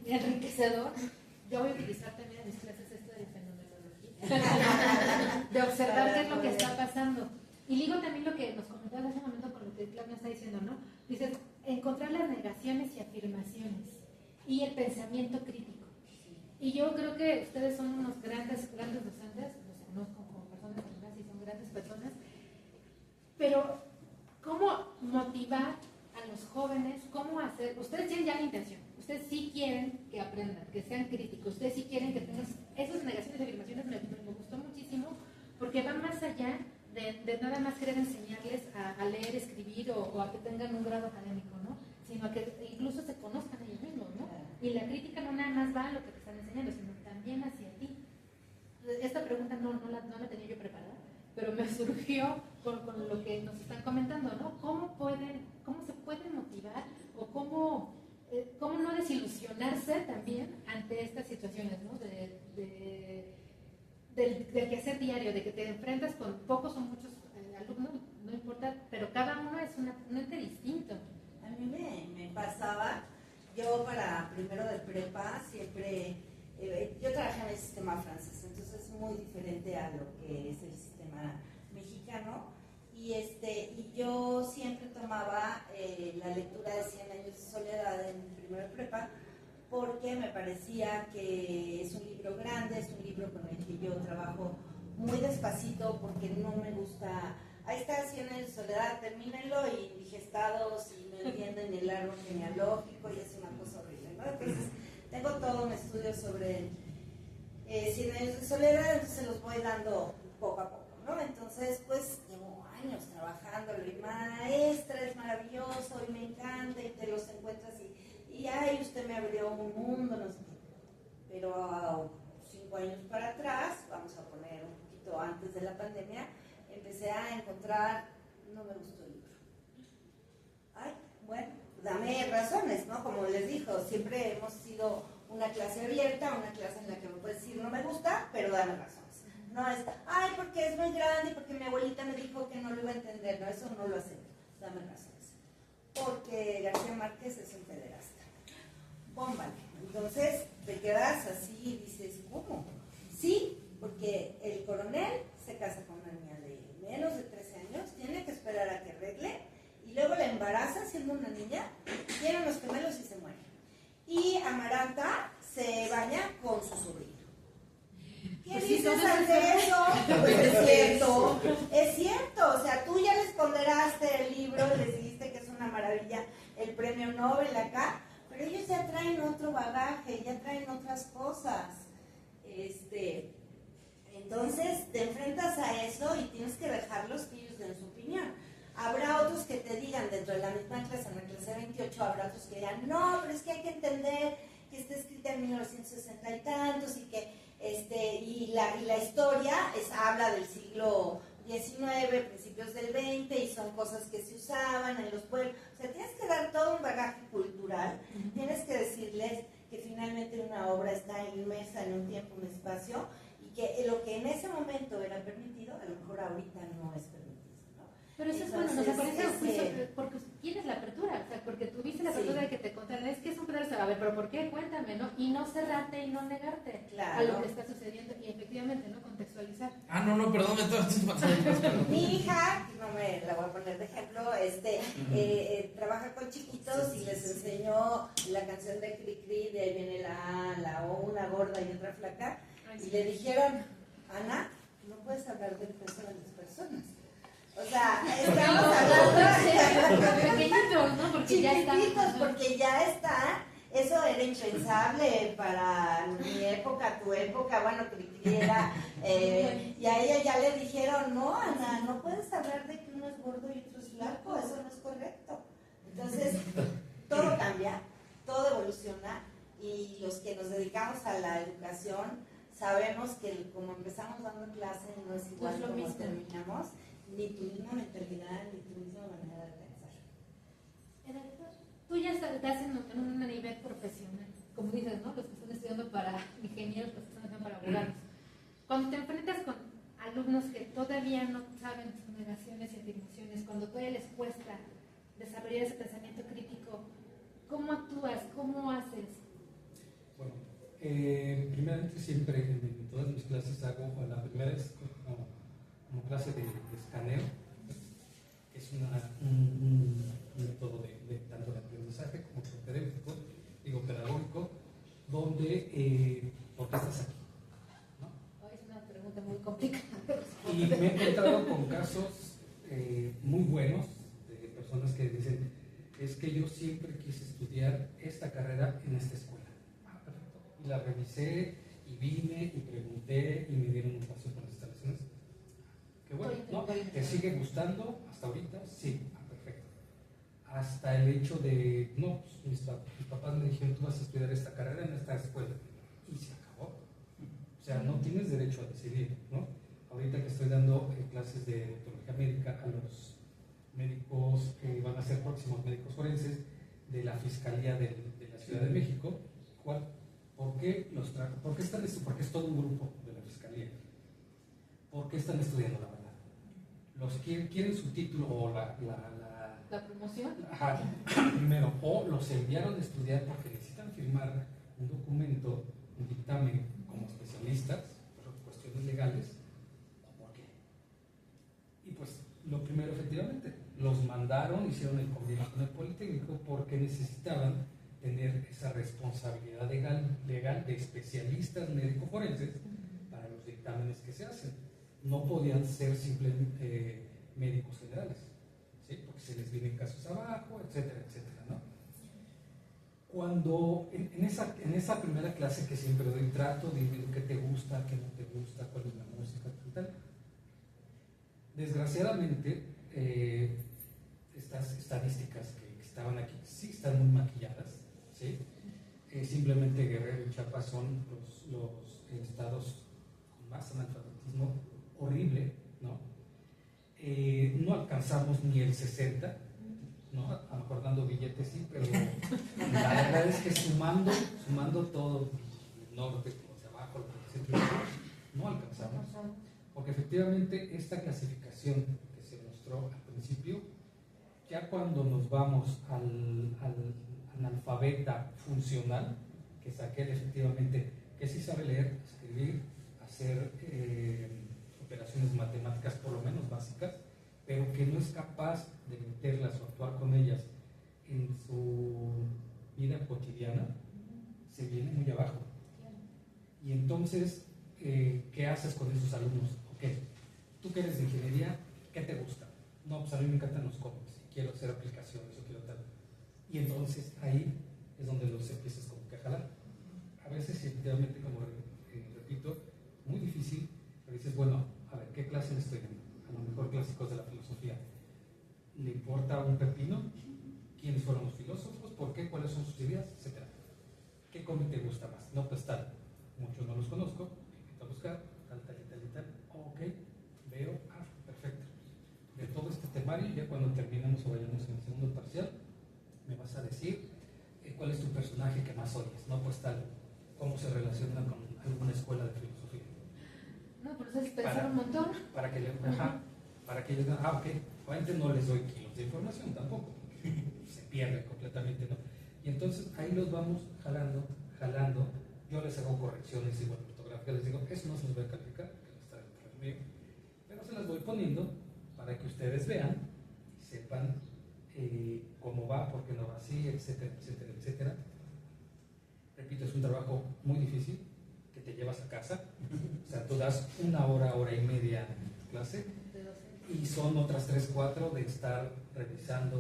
enriquecedor. Yo voy a utilizar también en mis clases esto de fenomenología, de observar qué es lo que está pasando. Y digo también lo que nos comentabas hace un momento con lo que Claudia está diciendo, ¿no? Dices, encontrar las negaciones y afirmaciones y el pensamiento crítico. Y yo creo que ustedes son unos grandes docentes, los conozco como personas y son grandes personas, pero ¿cómo motivar a los jóvenes? ¿Cómo hacer? Ustedes tienen ya la intención, ustedes sí quieren que aprendan, que sean críticos, ustedes sí quieren que tengan esas negaciones y afirmaciones. Me gustó muchísimo porque van más allá de nada más querer enseñarles a leer, escribir o a que tengan un grado académico, ¿no? Sino a que incluso se conozcan ellos mismos, ¿no? Y la crítica no nada más va a lo que te están enseñando, sino también hacia ti. Esta pregunta no la tenía yo preparada, pero me surgió con lo que nos están comentando, ¿no? ¿Cómo se pueden motivar o cómo no desilusionarse también ante estas situaciones, ¿no? Del quehacer diario, de que te enfrentas con pocos o muchos alumnos, no importa, pero cada uno es un ente distinto. A mí me pasaba, yo para primero de prepa siempre, yo trabajé en el sistema francés, entonces es muy diferente a lo que es el sistema mexicano, y yo siempre tomaba la lectura de 100 años de soledad en primero de prepa, porque me parecía que es un libro grande, es un libro con el que yo trabajo muy despacito, porque no me gusta, ahí está 100 años de soledad, termínenlo y indigestados y no entienden el árbol genealógico y es una cosa horrible, ¿no? Entonces tengo todo un estudio sobre 100 años de soledad, entonces los voy dando poco a poco, ¿no? Entonces pues llevo años trabajándolo y maestra, es maravilloso y me encanta y te los encuentras y ay, usted me abrió un mundo, no sé qué. Pero 5 años para atrás, vamos a poner un poquito antes de la pandemia, empecé a encontrar, no me gustó el libro. Ay, bueno, dame razones, ¿no? Como les dijo, siempre hemos sido una clase abierta, una clase en la que me puedes decir, no me gusta, pero dame razones. No es, ay, porque es muy grande y porque mi abuelita me dijo que no lo iba a entender, no, eso no lo acepto, dame razones. Porque García Márquez es un pederasta. Pómbale. Entonces te quedas así y dices, ¿cómo? Sí, porque el coronel se casa con una niña de menos de 13 años, tiene que esperar a que arregle y luego la embaraza siendo una niña, tiene unos gemelos y se muere. Y Amaranta se baña con su sobrino. ¿Qué pues dices ante eso? Pues es cierto, o sea, tú ya les ponderaste el libro, les dijiste que es una maravilla, el premio Nobel acá, pero ellos ya traen otro bagaje, ya traen otras cosas. Entonces te enfrentas a eso y tienes que dejarlos que ellos den su opinión. Habrá otros que te digan dentro de la misma clase, en la clase 28, habrá otros que digan, no, pero es que hay que entender que está escrita en 1960 y tantos y que y la historia habla del siglo XIX, principios del XX, y son cosas que se usaban en los pueblos. O sea, tienes que dar todo un bagaje cultural, tienes que decirles que finalmente una obra está inmersa en un tiempo, un espacio, y que lo que en ese momento era permitido, a lo mejor ahorita no es permitido. Pero eso entonces, es bueno, nos aparece un juicio porque tienes la apertura, o sea, porque tuviste la apertura de que te contaran, es que es un pedal, a ver, pero ¿por qué? Cuéntame, ¿no? Y no cerrarte y no negarte a lo que está sucediendo y efectivamente, ¿no? Contextualizar. No, perdón, me estoy pasando. Mi hija, no me la voy a poner de ejemplo, trabaja con chiquitos y les enseñó la canción de Cri Cri, de ahí viene la O, una gorda y otra flaca, y le dijeron, Ana, no puedes hablar del peso de las personas. O sea, estamos hablando pequeñitos, ¿no? Porque ya está. chiquititos, porque ya está. Eso era impensable para mi época, tu época, bueno, Cricri era, y a ella ya le dijeron, no, Ana, no puedes hablar de que uno es gordo y otro es flaco, eso no es correcto. Entonces, todo cambia, todo evoluciona, y los que nos dedicamos a la educación sabemos que como empezamos dando clase no es igual No es lo como mismo. terminamos, ni tu misma mentalidad, ni tu misma manera de pensar. Tú ya estás en un nivel profesional, como dices, ¿no? Los que están estudiando para ingenieros, los que están estudiando para abogados. Cuando te enfrentas con alumnos que todavía no saben sus negaciones y afirmaciones, cuando todavía les cuesta desarrollar ese pensamiento crítico, ¿cómo actúas? ¿Cómo haces? Bueno, primeramente siempre en todas mis clases hago, la primera es como clase de escaneo, que es un método de tanto de aprendizaje como pedagógico, donde, ¿por qué estás aquí? ¿No? Es una pregunta muy complicada. Y me he encontrado con casos muy buenos de personas que dicen, es que yo siempre quise estudiar esta carrera en esta escuela. Ah, perfecto. Y la revisé y vine y pregunté y me dieron un espacio con las instalaciones. Qué bueno, ¿no? ¿Te sigue gustando hasta ahorita? Sí, perfecto. Hasta el hecho de, no, pues, mis papás me dijeron, tú vas a estudiar esta carrera en esta escuela. Y se acabó. O sea, no tienes derecho a decidir, ¿no? Ahorita que estoy dando clases de odontología médica a los médicos que van a ser próximos médicos forenses de la Fiscalía de la Ciudad de México, ¿por qué los trajo? Porque es todo un grupo de la Fiscalía. ¿Por qué están estudiando la verdad? Los quieren su título o la promoción. Ajá, primero, o los enviaron a estudiar porque necesitan firmar un documento, un dictamen como especialistas, por cuestiones legales, o por qué. Y pues, lo primero, efectivamente, los mandaron, hicieron el convenio con el Politécnico porque necesitaban tener esa responsabilidad legal de especialistas médicos forenses para los dictámenes que se hacen. No podían ser simplemente médicos generales, ¿sí? Porque se les vienen casos abajo, etcétera, etcétera, ¿no? Cuando en esa primera clase que siempre doy, trato de ver qué te gusta, qué no te gusta, cuál es la música, tal. Desgraciadamente, estas estadísticas que estaban aquí sí están muy maquilladas, ¿sí? Simplemente Guerrero y Chiapas son los estados con más analfabetismo horrible, ¿no? No alcanzamos ni el 60, ¿no? A lo mejor dando billetes sí, pero la verdad es que sumando todo, el norte, los de abajo, los de centro, no alcanzamos. Porque efectivamente esta clasificación que se mostró al principio, ya cuando nos vamos al analfabeta funcional, que es aquel efectivamente que sí sabe leer, escribir, hacer operaciones matemáticas por lo menos básicas, pero que no es capaz de meterlas o actuar con ellas en su vida cotidiana, se viene muy abajo. Y entonces, ¿qué haces con esos alumnos? Ok, tú que eres de ingeniería, ¿qué te gusta? No, pues a mí me encantan los cómics, quiero hacer aplicaciones, yo quiero tal. Y entonces ahí es donde los empiezas como que a jalar. A veces, efectivamente, como repito, muy difícil, pero dices, bueno, a ver, ¿qué clase le estoy dando? A lo mejor clásicos de la filosofía. ¿Le importa un pepino? ¿Quiénes fueron los filósofos? ¿Por qué? ¿Cuáles son sus ideas? Etcétera. ¿Qué cómic te gusta más? No, pues tal. Muchos no los conozco, empiezo a buscar, tal. Ok, veo, perfecto. De todo este temario, ya cuando terminemos o vayamos en el segundo parcial, me vas a decir cuál es tu personaje que más odias. No, pues tal. ¿Cómo se relaciona con alguna escuela de filosofía? No, pero eso es pensar un montón. Para que ellos digan, ok, obviamente no les doy kilos de información tampoco, se pierde completamente, ¿no? Y entonces ahí los vamos jalando, yo les hago correcciones igual ortografía, les digo, eso no se los voy a calificar, que no está dentro del mío, pero se las voy poniendo para que ustedes vean y sepan cómo va, por qué no va así, etcétera, etcétera, etcétera. Repito, es un trabajo muy difícil, que te llevas a casa. O sea, tú das una hora, hora y media en clase y son otras 3, 4 de estar revisando.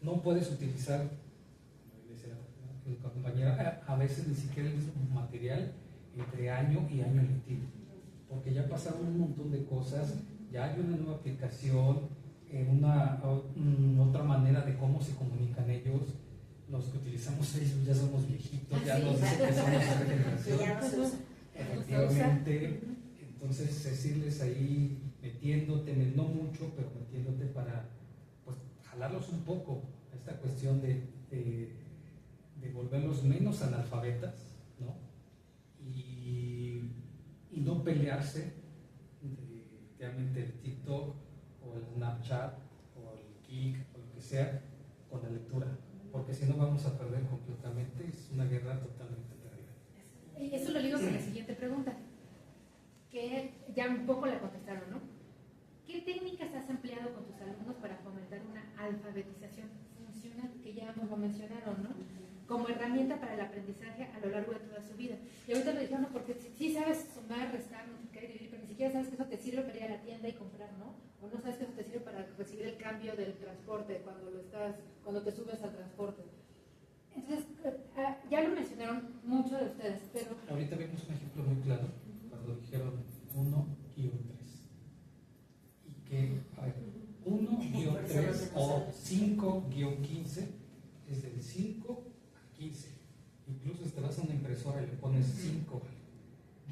No puedes utilizar, como dice la compañera, a veces ni siquiera el mismo material entre año y año lectivo, porque ya pasaron un montón de cosas, ya hay una nueva aplicación, otra manera de cómo se comunican ellos. Los que utilizamos Facebook ya somos viejitos, ya nos dicen que somos otra generación. Ya no se usa. Efectivamente, entonces es irles ahí metiéndote, no mucho, pero metiéndote para pues jalarlos un poco a esta cuestión de volverlos menos analfabetas, ¿no? Y no pelearse realmente el TikTok o el Snapchat o el Kik o lo que sea con la lectura, porque si no vamos a perder completamente. Es una guerra totalmente perdida. Y eso lo ligo con la siguiente pregunta, que ya un poco la contestaron, ¿no? ¿Qué técnicas has empleado con tus alumnos para fomentar una alfabetización funcional, que ya nos lo mencionaron, ¿no? Como herramienta para el aprendizaje a lo largo de toda su vida? Y ahorita lo dijeron, ¿no? Porque sí sabes sumar, restar, multiplicar y dividir, pero ni siquiera sabes que eso te sirve para ir a la tienda y comprar, ¿no? O no sabes que eso te sirve para recibir el cambio del transporte cuando te subes al transporte. Entonces, ya lo mencionaron muchos de ustedes, pero... Ahorita vimos un ejemplo muy claro cuando dijeron 1-3. Y que, a ver, 1-3 o 5-15 es del 5 a 15. Incluso si te vas a una impresora y le pones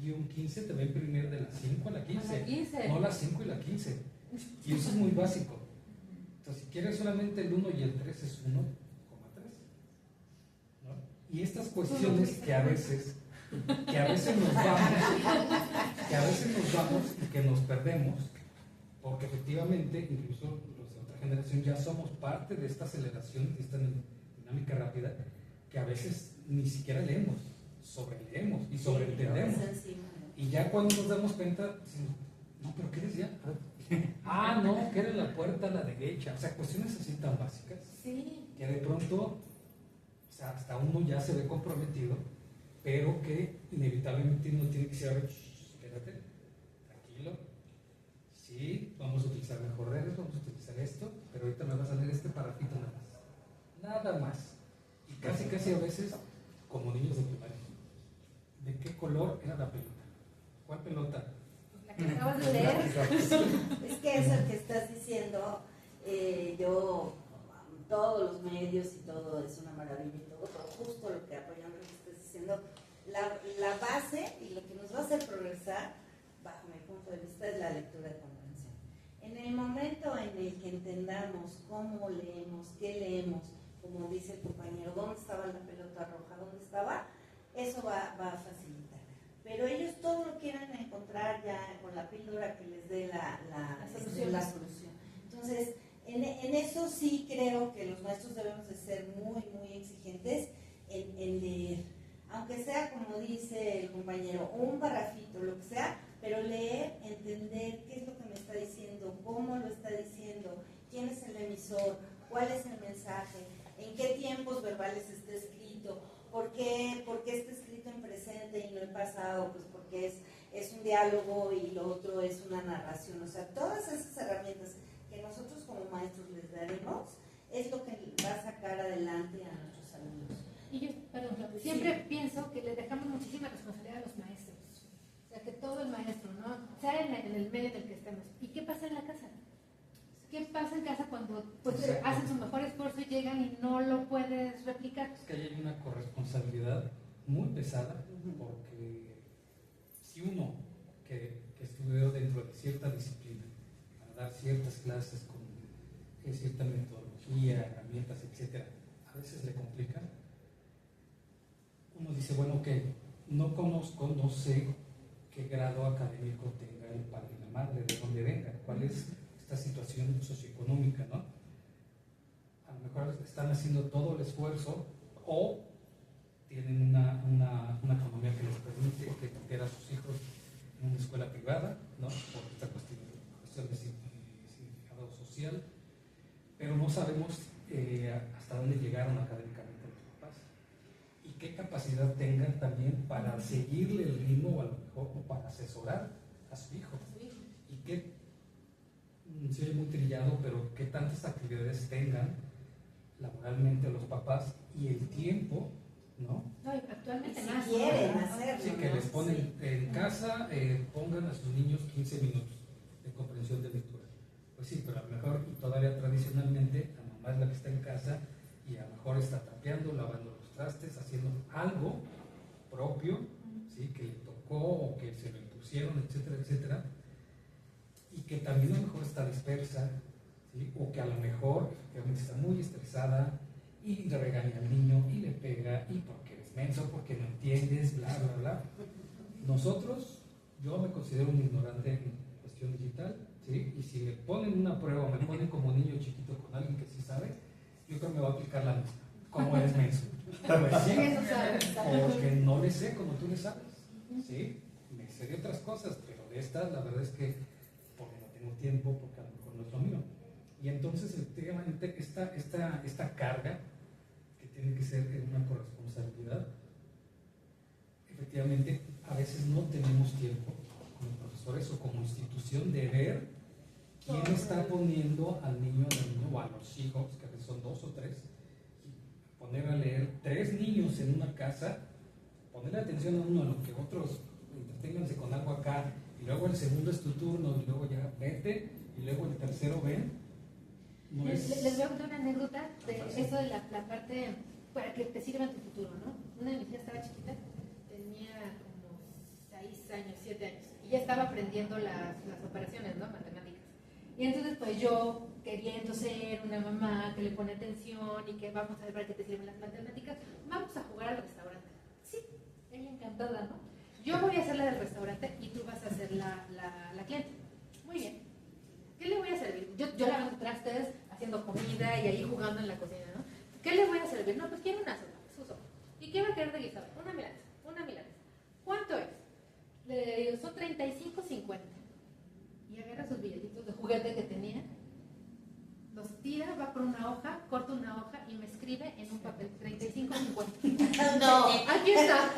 5-15, te va a imprimir de la 5 a la 15. A la 15. No la 5 y la 15. Y eso es muy básico. Entonces, si quieres solamente el 1 y el 3 es 1,3. ¿No? Y estas cuestiones que a veces nos vamos y que nos perdemos, porque efectivamente, incluso los de otra generación ya somos parte de esta aceleración, de esta dinámica rápida, que a veces ni siquiera leemos, sobreleemos y sobreentendemos. Y ya cuando nos damos cuenta, decimos, no, pero ¿qué decía? Ah, no, que era la puerta a la derecha. O sea, cuestiones así tan básicas, Sí. que de pronto, o sea, hasta uno ya se ve comprometido, pero que inevitablemente uno tiene que decir, a ver, espérate, tranquilo, sí, vamos a utilizar mejor redes, vamos a utilizar esto, pero ahorita me va a salir este parrafito nada más. Y casi a veces, como niños de primaria, ¿de qué color era la pelota? ¿Cuál pelota? La que acabas de leer. Es que eso que estás diciendo, yo, todos los medios y todo es una maravilla y todo, pero justo lo que apoyan lo que estás diciendo, la base y lo que nos va a hacer progresar, bajo mi punto de vista, es la lectura de comprensión. En el momento en el que entendamos cómo leemos, qué leemos, como dice el compañero, dónde estaba la pelota roja, dónde estaba, eso va a facilitar. Pero ellos todo lo quieren encontrar ya con la píldora que les dé la solución. Entonces, en eso sí creo que los maestros debemos de ser muy, muy exigentes en leer. Aunque sea, como dice el compañero, un parrafito, lo que sea, pero leer, entender qué es lo que me está diciendo, cómo lo está diciendo, quién es el emisor, cuál es el mensaje, en qué tiempos verbales está escrito, por qué está escrito en presente y no en pasado, pues porque es un diálogo y lo otro es una narración. O sea, todas esas herramientas que nosotros como maestros les daremos es lo que va a sacar adelante a nuestros alumnos. Y yo, perdón, siempre pienso que le dejamos muchísima responsabilidad a los maestros. O sea, que todo el maestro, ¿no? Sea en el medio en el que estemos. ¿Y qué pasa en la casa? ¿Qué pasa en casa cuando pues, hacen su mejor esfuerzo y llegan y no lo puedes replicar? Es que ahí hay una corresponsabilidad muy pesada, porque si uno que estudió dentro de cierta disciplina, para dar ciertas clases con cierta metodología, herramientas, etcétera, a veces le complica, uno dice, bueno, ok, no conozco, no sé qué grado académico tenga el padre y la madre, de dónde venga, cuál es esta situación socioeconómica, ¿no? A lo mejor están haciendo todo el esfuerzo o tienen una economía que les permite meter a sus hijos en una escuela privada, ¿no? Por esta cuestión de significado social, pero no sabemos hasta dónde llegaron académicamente los papás. Y qué capacidad tengan también para seguirle el ritmo o a lo mejor o para asesorar a su hijo. Y qué, se oye muy trillado, pero qué tantas actividades tengan laboralmente los papás y el tiempo, ¿no? No, y actualmente Si más. quieren ¿no? hacerlo. Sí, que ¿no? les ponen Sí. en casa, pongan a sus niños 15 minutos de comprensión de lectura. Pues sí, pero a lo mejor, y todavía tradicionalmente, la mamá es la que está en casa y a lo mejor está trapeando, lavando los trastes, haciendo algo propio, ¿sí? Que le tocó o que se lo impusieron, etcétera, etcétera, y que también a lo mejor está dispersa, ¿sí? O que a lo mejor efectivamente está muy estresada y le regaña al niño y le pega y porque eres menso, porque no entiendes, bla, bla, bla. Nosotros, yo me considero un ignorante en cuestión digital, ¿sí? Y si me ponen una prueba, me ponen como niño chiquito con alguien que sí sabe, yo creo que me va a aplicar la misma, como eres menso. Pues sí, Eso sabes. porque no le sé como tú le sabes, ¿sí? Me sé de otras cosas, pero de estas la verdad es que porque no tengo tiempo, porque a lo mejor no es lo mío. Y entonces efectivamente esta carga que tiene que ser una corresponsabilidad, efectivamente a veces no tenemos tiempo como profesores o como institución de ver quién está poniendo al niño o a los hijos, que a veces son 2 o 3, poner a leer 3 niños en una casa, ponerle atención a uno a lo que otros entreténganse con algo acá, y luego el segundo es tu turno, y luego ya vete, y luego el tercero ven. No Les es... voy a contar una anécdota de eso de la parte para que te sirva en tu futuro, ¿no? Una de mis hijas estaba chiquita, tenía como 6 años, 7 años, y ya estaba aprendiendo las operaciones, ¿no? Matemáticas. Y entonces, pues yo, queriendo ser una mamá que le pone atención y que vamos a ver para qué te sirven las matemáticas, vamos a jugar al restaurante. Sí, ella encantada, ¿no? Yo voy a hacer la del restaurante y tú vas a ser la cliente. Muy bien. ¿Qué le voy a servir? Yo lavando trastes, haciendo comida y ahí jugando en la cocina, ¿no? ¿Qué le voy a servir? No, pues quiero una sopa, su sopa. ¿Y qué va a querer de guisado? Una milanesa. ¿Cuánto es? Le digo, son 35.50. Y agarra sus billetitos de juguete que tenía, los tira, va por una hoja, corta una hoja y me escribe en un papel 35.50. No. Aquí está.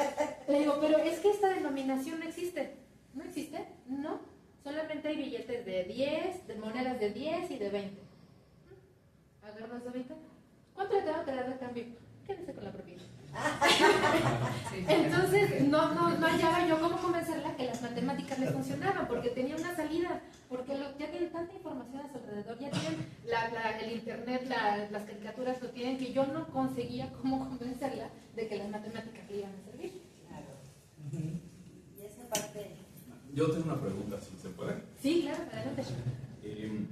Le digo, pero es que esta denominación no existe. ¿No existe? No. Solamente hay billetes de 10, de monedas de 10 y de 20. Agarras de 20. ¿Cuánto le tengo que dar de cambio? Quédese con la propiedad. Entonces, no hallaba yo cómo convencerla que las matemáticas le funcionaban, porque tenía una salida, porque ya tienen tanta información a su alrededor, ya tienen el internet, las caricaturas lo tienen, que yo no conseguía cómo convencerla de que las matemáticas le iban a servir. Claro. Y esa parte... Yo tengo una pregunta, si se puede. Sí, claro, adelante.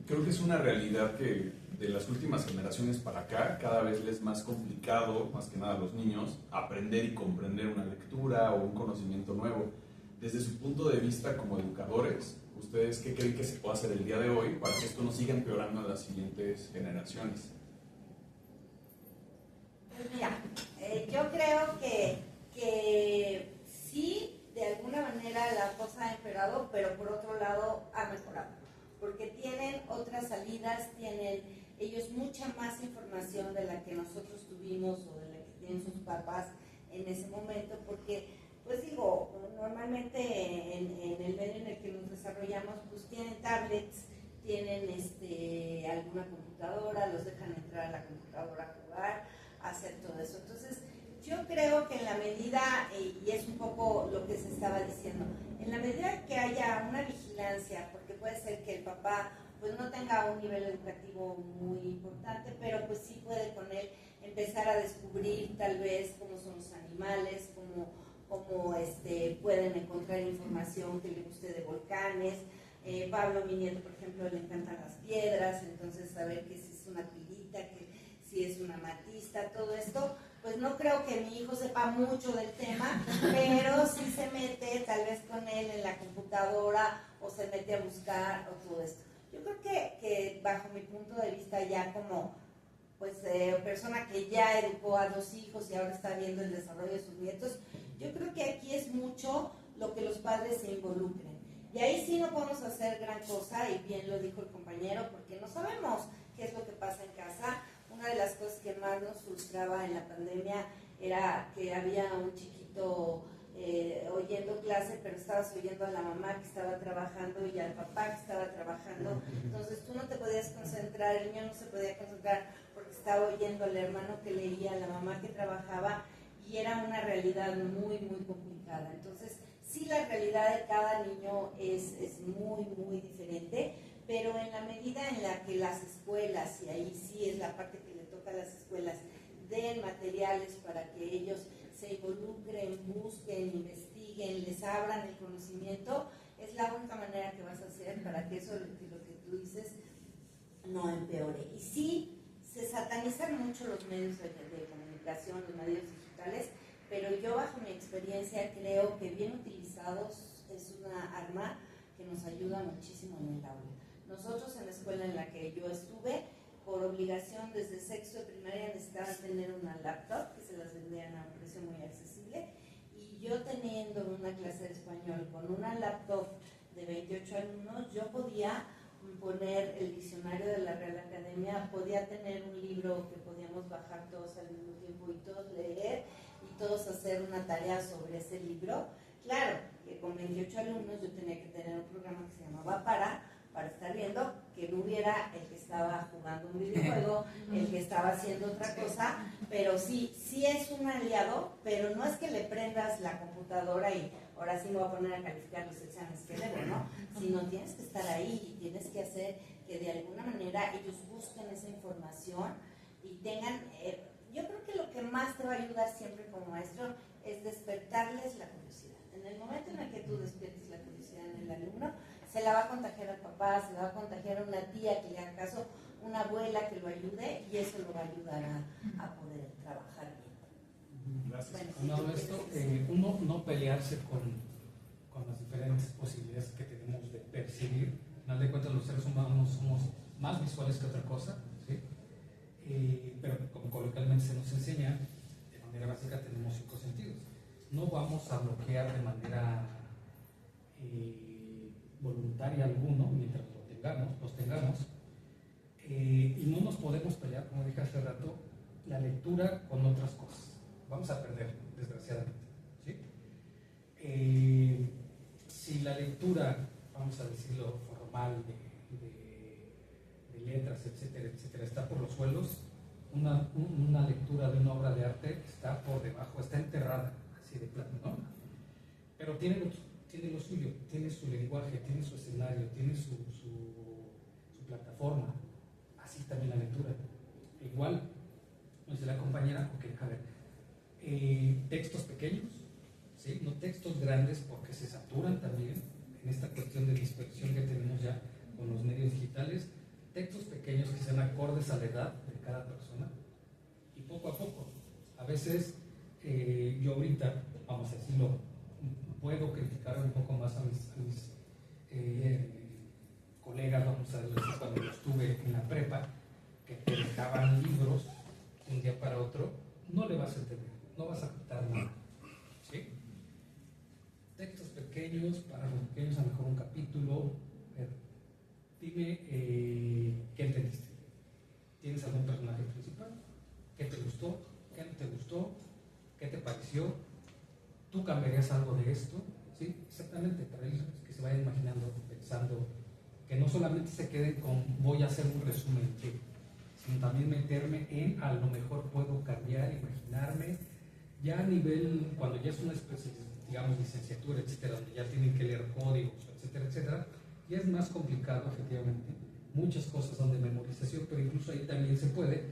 Creo que es una realidad que de las últimas generaciones para acá cada vez les es más complicado, más que nada a los niños, aprender y comprender una lectura o un conocimiento nuevo. Desde su punto de vista como educadores, ¿ustedes qué creen que se puede hacer el día de hoy para que esto no siga empeorando en las siguientes generaciones? Pues mira, yo creo que sí, de alguna manera la cosa ha empeorado, pero por otro lado ha mejorado, porque tienen otras salidas, tienen ellos mucha más información de la que nosotros tuvimos o de la que tienen sus papás en ese momento, porque, pues digo, normalmente en el medio en el que nos desarrollamos, pues tienen tablets, tienen alguna computadora, los dejan entrar a la computadora a jugar, a hacer todo eso. Entonces, yo creo que en la medida, y es un poco lo que se estaba diciendo, en la medida que haya una vigilancia, porque puede ser que el papá pues no tenga un nivel educativo muy importante, pero pues sí puede con él empezar a descubrir tal vez cómo son los animales, cómo pueden encontrar información que le guste de volcanes. Pablo, mi nieto, por ejemplo, le encantan las piedras, entonces saber que si es una pilita, que si es una amatista, todo esto, pues no creo que mi hijo sepa mucho del tema, pero sí se mete tal vez con él en la computadora o se mete a buscar o todo esto. Yo creo que bajo mi punto de vista ya como pues persona que ya educó a 2 hijos y ahora está viendo el desarrollo de sus nietos, yo creo que aquí es mucho lo que los padres se involucren. Y ahí sí no podemos hacer gran cosa, y bien lo dijo el compañero, porque no sabemos qué es lo que pasa en casa. Una de las cosas que más nos frustraba en la pandemia era que había un chiquito oyendo clase, pero estabas oyendo a la mamá que estaba trabajando y al papá que estaba trabajando, entonces tú no te podías concentrar, el niño no se podía concentrar porque estaba oyendo al hermano que leía, a la mamá que trabajaba, y era una realidad muy, muy complicada. Entonces, sí, la realidad de cada niño es muy, muy diferente, pero en la medida en la que las escuelas, y ahí sí es la parte que le toca a las escuelas, den materiales para que ellos se involucren, busquen, investiguen, les abran el conocimiento, es la única manera que vas a hacer para que eso, lo que tú dices, no empeore. Y sí, se satanizan mucho los medios de comunicación, los medios digitales, pero yo bajo mi experiencia creo que bien utilizados es una arma que nos ayuda muchísimo en el aula. Nosotros en la escuela en la que yo estuve, por obligación desde sexto de primaria necesitaban tener una laptop que se las vendían a un precio muy accesible, y yo teniendo una clase de español con una laptop de 28 alumnos, yo podía poner el diccionario de la Real Academia, podía tener un libro que podíamos bajar todos al mismo tiempo y todos leer y todos hacer una tarea sobre ese libro. Claro, que con 28 alumnos yo tenía que tener un programa que se llamaba para estar viendo que no hubiera el que estaba jugando un videojuego, el que estaba haciendo otra cosa, pero sí es un aliado, pero no es que le prendas la computadora y ahora sí me voy a poner a calificar los exámenes que debo, ¿no? Sino tienes que estar ahí y tienes que hacer que de alguna manera ellos busquen esa información y tengan, yo creo que lo que más te va a ayudar siempre como maestro es despertarles la curiosidad. En el momento en el que tú despiertes la curiosidad en el alumno, se la va a contagiar al papá, se la va a contagiar a una tía que le haga caso, una abuela que lo ayude, y eso lo va a ayudar a poder trabajar bien. Gracias. Bueno, No, esto, uno no pelearse con las diferentes posibilidades que tenemos de percibir. Al final de cuentas, los seres humanos somos más visuales que otra cosa, ¿sí? Pero como coloquialmente se nos enseña, de manera básica tenemos 5 sentidos. No vamos a bloquear de manera voluntaria alguno mientras los tengamos, y no nos podemos pelear, como dije hace rato, la lectura con otras cosas. Vamos a perder, desgraciadamente, ¿sí? Si la lectura, vamos a decirlo, formal, de letras, etcétera, etcétera, está por los suelos, una lectura de una obra de arte está por debajo, está enterrada, así de plano, ¿no? Pero tiene lo suyo, tiene su lenguaje, tiene su escenario, tiene su plataforma. Así también la lectura. Igual, nos dice la compañera, ok, a ver, textos pequeños, ¿sí? No textos grandes porque se saturan también en esta cuestión de dispersión que tenemos ya con los medios digitales. Textos pequeños que sean acordes a la edad de cada persona, y poco a poco. A veces, yo ahorita, vamos a decirlo, puedo criticar un poco más a mis colegas, vamos a decir, cuando yo estuve en la prepa, que te dejaban libros de un día para otro, no le vas a entender, no vas a captar nada, ¿sí? Textos pequeños, párrafos pequeños, a lo mejor un capítulo. Dime, ¿qué entendiste? ¿Tienes algún personaje principal? ¿Qué te gustó? ¿Qué no te gustó? ¿Qué te pareció? ¿Tú cambiarías algo de esto? ¿Sí? Exactamente, para ellos que se vayan imaginando, pensando, que no solamente se queden con voy a hacer un resumen, sino también meterme en a lo mejor puedo cambiar, imaginarme, ya a nivel, cuando ya es una especie, digamos, licenciatura, etcétera, donde ya tienen que leer códigos, etcétera, etcétera, ya es más complicado, efectivamente, muchas cosas son de memorización, pero incluso ahí también se puede.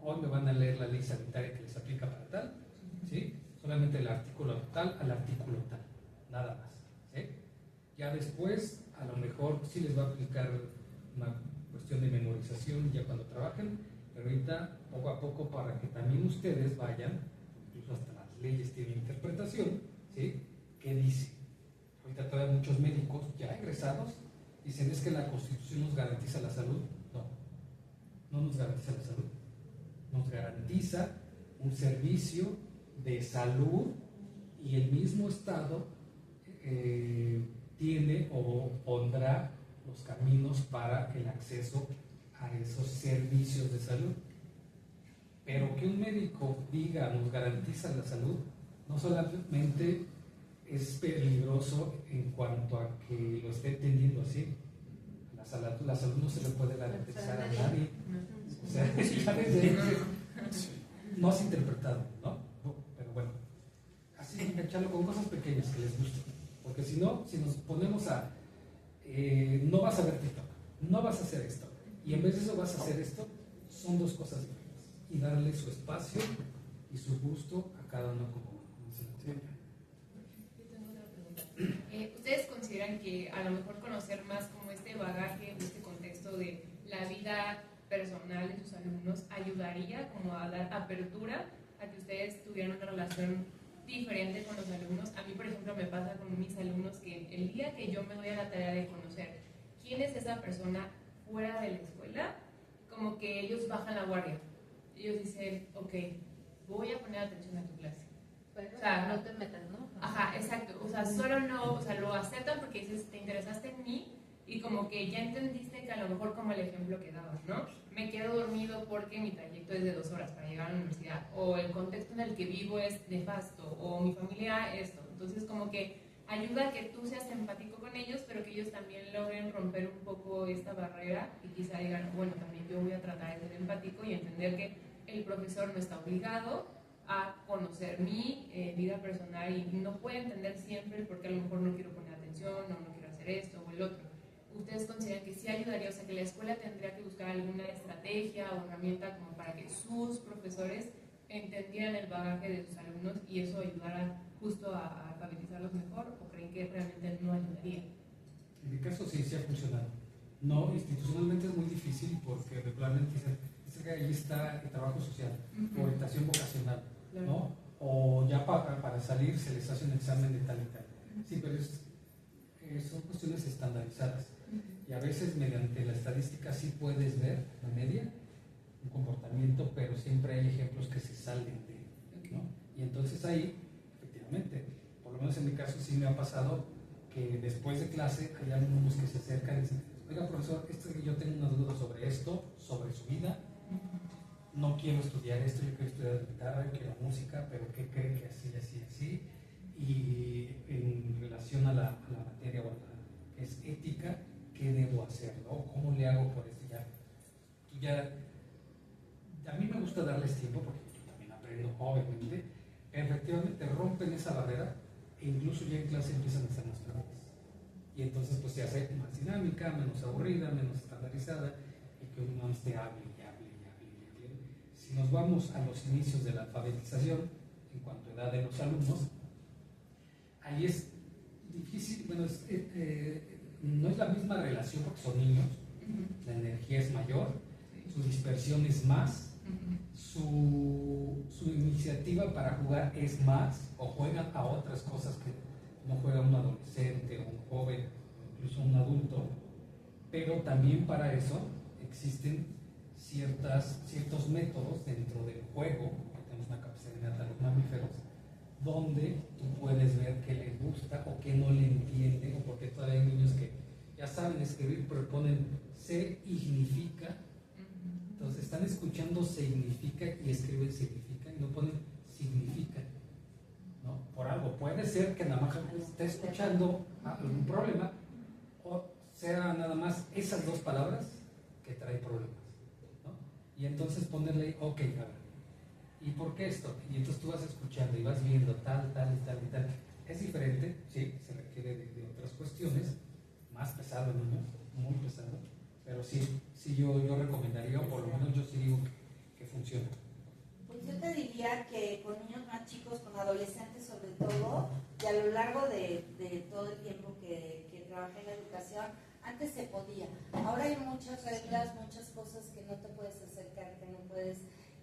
Hoy me van a leer la ley sanitaria que les aplica para tal, ¿sí? Solamente el artículo tal al artículo tal, nada más, ¿sí? Ya después, a lo mejor sí les va a aplicar una cuestión de memorización ya cuando trabajen, pero ahorita poco a poco para que también ustedes vayan, incluso hasta las leyes tienen interpretación, ¿sí? ¿Qué dice? Ahorita todavía muchos médicos ya egresados dicen es que la Constitución nos garantiza la salud. No, no nos garantiza la salud, nos garantiza un servicio de salud, y el mismo Estado tiene o pondrá los caminos para el acceso a esos servicios de salud. Pero porque un médico diga, nos garantiza la salud, no solamente es peligroso en cuanto a que lo esté entendiendo así. La salud no se le puede garantizar a nadie. O sea, ya desde no has interpretado, ¿no? Pero bueno, así echarlo con cosas pequeñas que les gusten. Porque si no, si nos ponemos a no vas a ver TikTok, no vas a hacer esto, y en vez de eso vas a hacer esto, son dos cosas diferentes. Y darle su espacio y su gusto a cada uno como se lo tiene. Yo tengo otra pregunta. ¿Ustedes consideran que a lo mejor conocer más como este bagaje, este contexto de la vida personal de sus alumnos ayudaría como a dar apertura a que ustedes tuvieran una relación diferente con los alumnos? A mí, por ejemplo, me pasa con mis alumnos que el día que yo me doy a la tarea de conocer quién es esa persona fuera de la escuela, como que ellos bajan la guardia. Ellos dicen, ok, voy a poner atención a tu clase. Pero, O sea, no te metas, ¿no? Ajá, exacto. O sea, solo no, o sea, lo aceptan porque dices, te interesaste en mí y como que ya entendiste que a lo mejor como el ejemplo que dabas, ¿no? Me quedo dormido porque mi trayecto es de 2 horas para llegar a la universidad, o el contexto en el que vivo es nefasto, o mi familia esto. Entonces como que ayuda a que tú seas empático con ellos, pero que ellos también logren romper un poco esta barrera y quizá digan, bueno, también yo voy a tratar de ser empático y entender que el profesor no está obligado a conocer mi vida personal y no puede entender siempre el por qué a lo mejor no quiero poner atención o no quiero hacer esto o el otro. ¿Ustedes consideran que sí ayudaría? O sea, que la escuela tendría que buscar alguna estrategia o herramienta como para que sus profesores entendieran el bagaje de sus alumnos y eso ayudara justo a alfabetizarlos mejor, o creen que realmente no ayudaría? En mi caso sí ha funcionado. No, institucionalmente es muy difícil porque regularmente dicen que ahí está el trabajo social, orientación vocacional, Claro. ¿no? O ya para salir se les hace un examen de tal y tal. Sí, pero son cuestiones estandarizadas. Y a veces mediante la estadística sí puedes ver la media, un comportamiento, pero siempre hay ejemplos que se salen de, ¿no? Y entonces ahí, efectivamente, por lo menos en mi caso sí me ha pasado que después de clase hay alumnos que se acercan y dicen, oiga profesor, yo tengo una duda sobre esto, sobre su vida, no quiero estudiar esto, yo quiero estudiar guitarra, yo quiero música, pero ¿qué cree que así, así, así? Y en relación a la materia o a la que es ética, ¿qué debo hacer? ¿No? ¿Cómo le hago por esto? A mí me gusta darles tiempo porque yo también aprendo, obviamente. Efectivamente rompen esa barrera e incluso ya en clase empiezan a ser más preguntas. Y entonces pues se hace más dinámica, menos aburrida, menos estandarizada y que uno esté hable y hable y hable y hable. Si nos vamos a los inicios de la alfabetización, en cuanto a edad de los alumnos, ahí es difícil, bueno, no es la misma relación porque son niños, la energía es mayor, su dispersión es más, su iniciativa para jugar es más, o juegan a otras cosas que no juega un adolescente o un joven, o incluso un adulto, pero también para eso existen ciertos métodos dentro del juego, que tenemos una capacidad innata de los mamíferos, donde tú puedes ver qué le gusta o qué no le entiende, o porque todavía hay niños que ya saben escribir, pero ponen significa. Entonces están escuchando significa y escriben significa y no ponen significa, ¿no? Por algo. Puede ser que nada más esté escuchando algún problema o sea nada más esas dos palabras que traen problemas, ¿no? Y entonces ponerle, ok, a ver, ¿y por qué esto? Y entonces tú vas escuchando y vas viendo tal y tal. Es diferente, sí, se requiere de otras cuestiones, más pesado, ¿no? Muy pesado, pero sí yo recomendaría, o por lo menos yo sí digo que funciona. Pues yo te diría que con niños más chicos, con adolescentes sobre todo, y a lo largo de todo el tiempo que trabajé en la educación, antes se podía. Ahora hay muchas reglas, muchas cosas que no te puedes acercar, que no puedes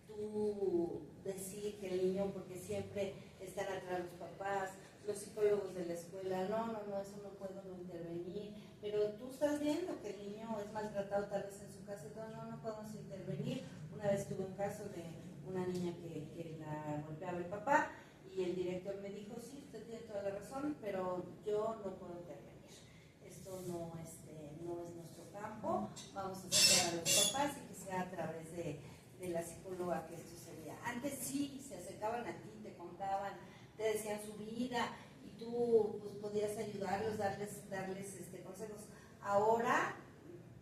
tú decir que el niño, porque siempre están atrás los papás, los psicólogos de la escuela, no, eso no puedo intervenir, pero tú estás viendo que el niño es maltratado tal vez en su casa, entonces no podemos intervenir. Una vez tuve un caso de una niña que la golpeaba el papá y el director me dijo, sí, usted tiene toda la razón, pero yo no puedo intervenir. Esto no es nuestro campo, vamos a sacar a los papás y que sea a través de la psicóloga que esto se vea. antes sí se acercaban a ti, te contaban, te decían su vida y tú pues, podías ayudarlos, darles consejos. Ahora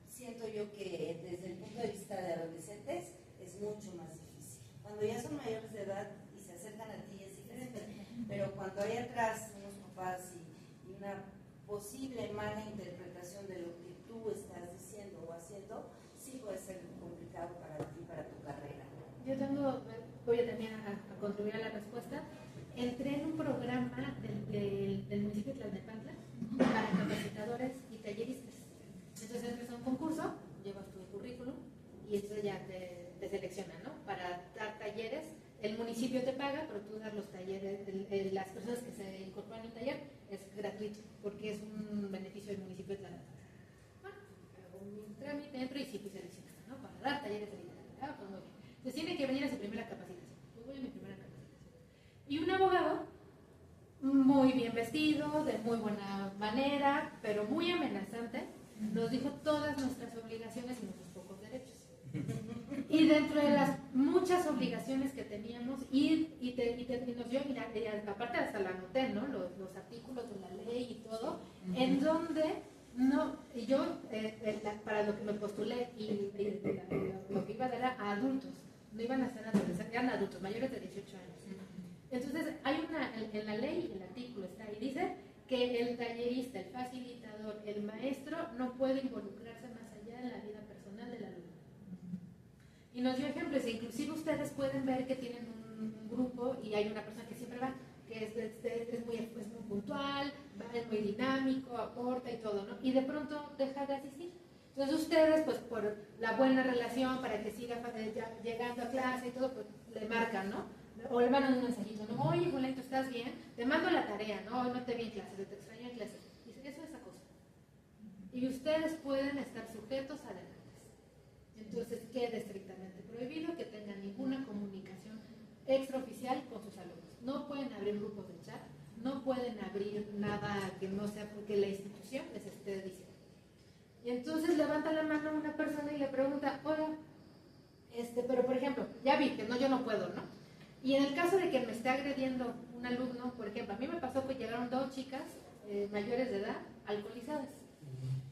siento yo que desde el punto de vista de adolescentes es mucho más difícil. Cuando ya son mayores de edad y se acercan a ti es diferente, pero cuando hay atrás unos papás y una posible mala interpretación de lo que tú estás diciendo o haciendo, sí puede ser complicado para ti, para tu carrera. Yo voy a también a contribuir a la respuesta. Entré en un programa del municipio de Tlalnepantla para capacitadores y talleristas. Entonces entras a un concurso, llevas tu currículum y entonces ya te seleccionan, ¿no? Para dar talleres. El municipio te paga, pero tú das los talleres, las personas que se incorporan al taller es gratuito, porque es un beneficio del municipio de Tlalnepantla. Bueno, hago mi trámite, entro y sí fui seleccionada, ¿no? Para dar talleres de literatura. Pues muy bien. Entonces tiene que venir a su primera capacitación. Pues voy a mi primera capacitación. Y un abogado, muy bien vestido, de muy buena manera, pero muy amenazante, nos dijo todas nuestras obligaciones y nuestros pocos derechos. Y dentro de las muchas obligaciones que teníamos, y nos dio, mira, aparte hasta la anoté, ¿no? Los artículos de la ley y todo, en donde yo para lo que me postulé y lo que iba a dar a adultos, no iban a ser adolescentes, eran adultos mayores de 18 años. Entonces, en la ley, el artículo está ahí, dice que el tallerista, el facilitador, el maestro no puede involucrarse más allá en la vida personal del alumno. Y nos dio ejemplos, e inclusive ustedes pueden ver que tienen un grupo y hay una persona que siempre va, que es muy puntual, es muy dinámico, aporta y todo, ¿no? Y de pronto deja de asistir. Entonces ustedes, pues por la buena relación, para que siga llegando a clase y todo, pues le marcan, ¿no? O le mandan un mensajito, ¿no? Oye, Julián, ¿estás bien? Te mando la tarea, ¿no? Hoy no te vi en clase, te extraño en clase. Dice, eso es acoso. Y ustedes pueden estar sujetos a demandas. Entonces queda estrictamente prohibido que tengan ninguna comunicación extraoficial con sus alumnos. No pueden abrir grupos de chat, no pueden abrir nada que no sea porque la institución les esté diciendo. Y entonces levanta la mano una persona y le pregunta, oiga, pero por ejemplo, ya vi que no, yo no puedo, ¿no? Y en el caso de que me esté agrediendo un alumno, por ejemplo, a mí me pasó que llegaron 2 chicas mayores de edad alcoholizadas.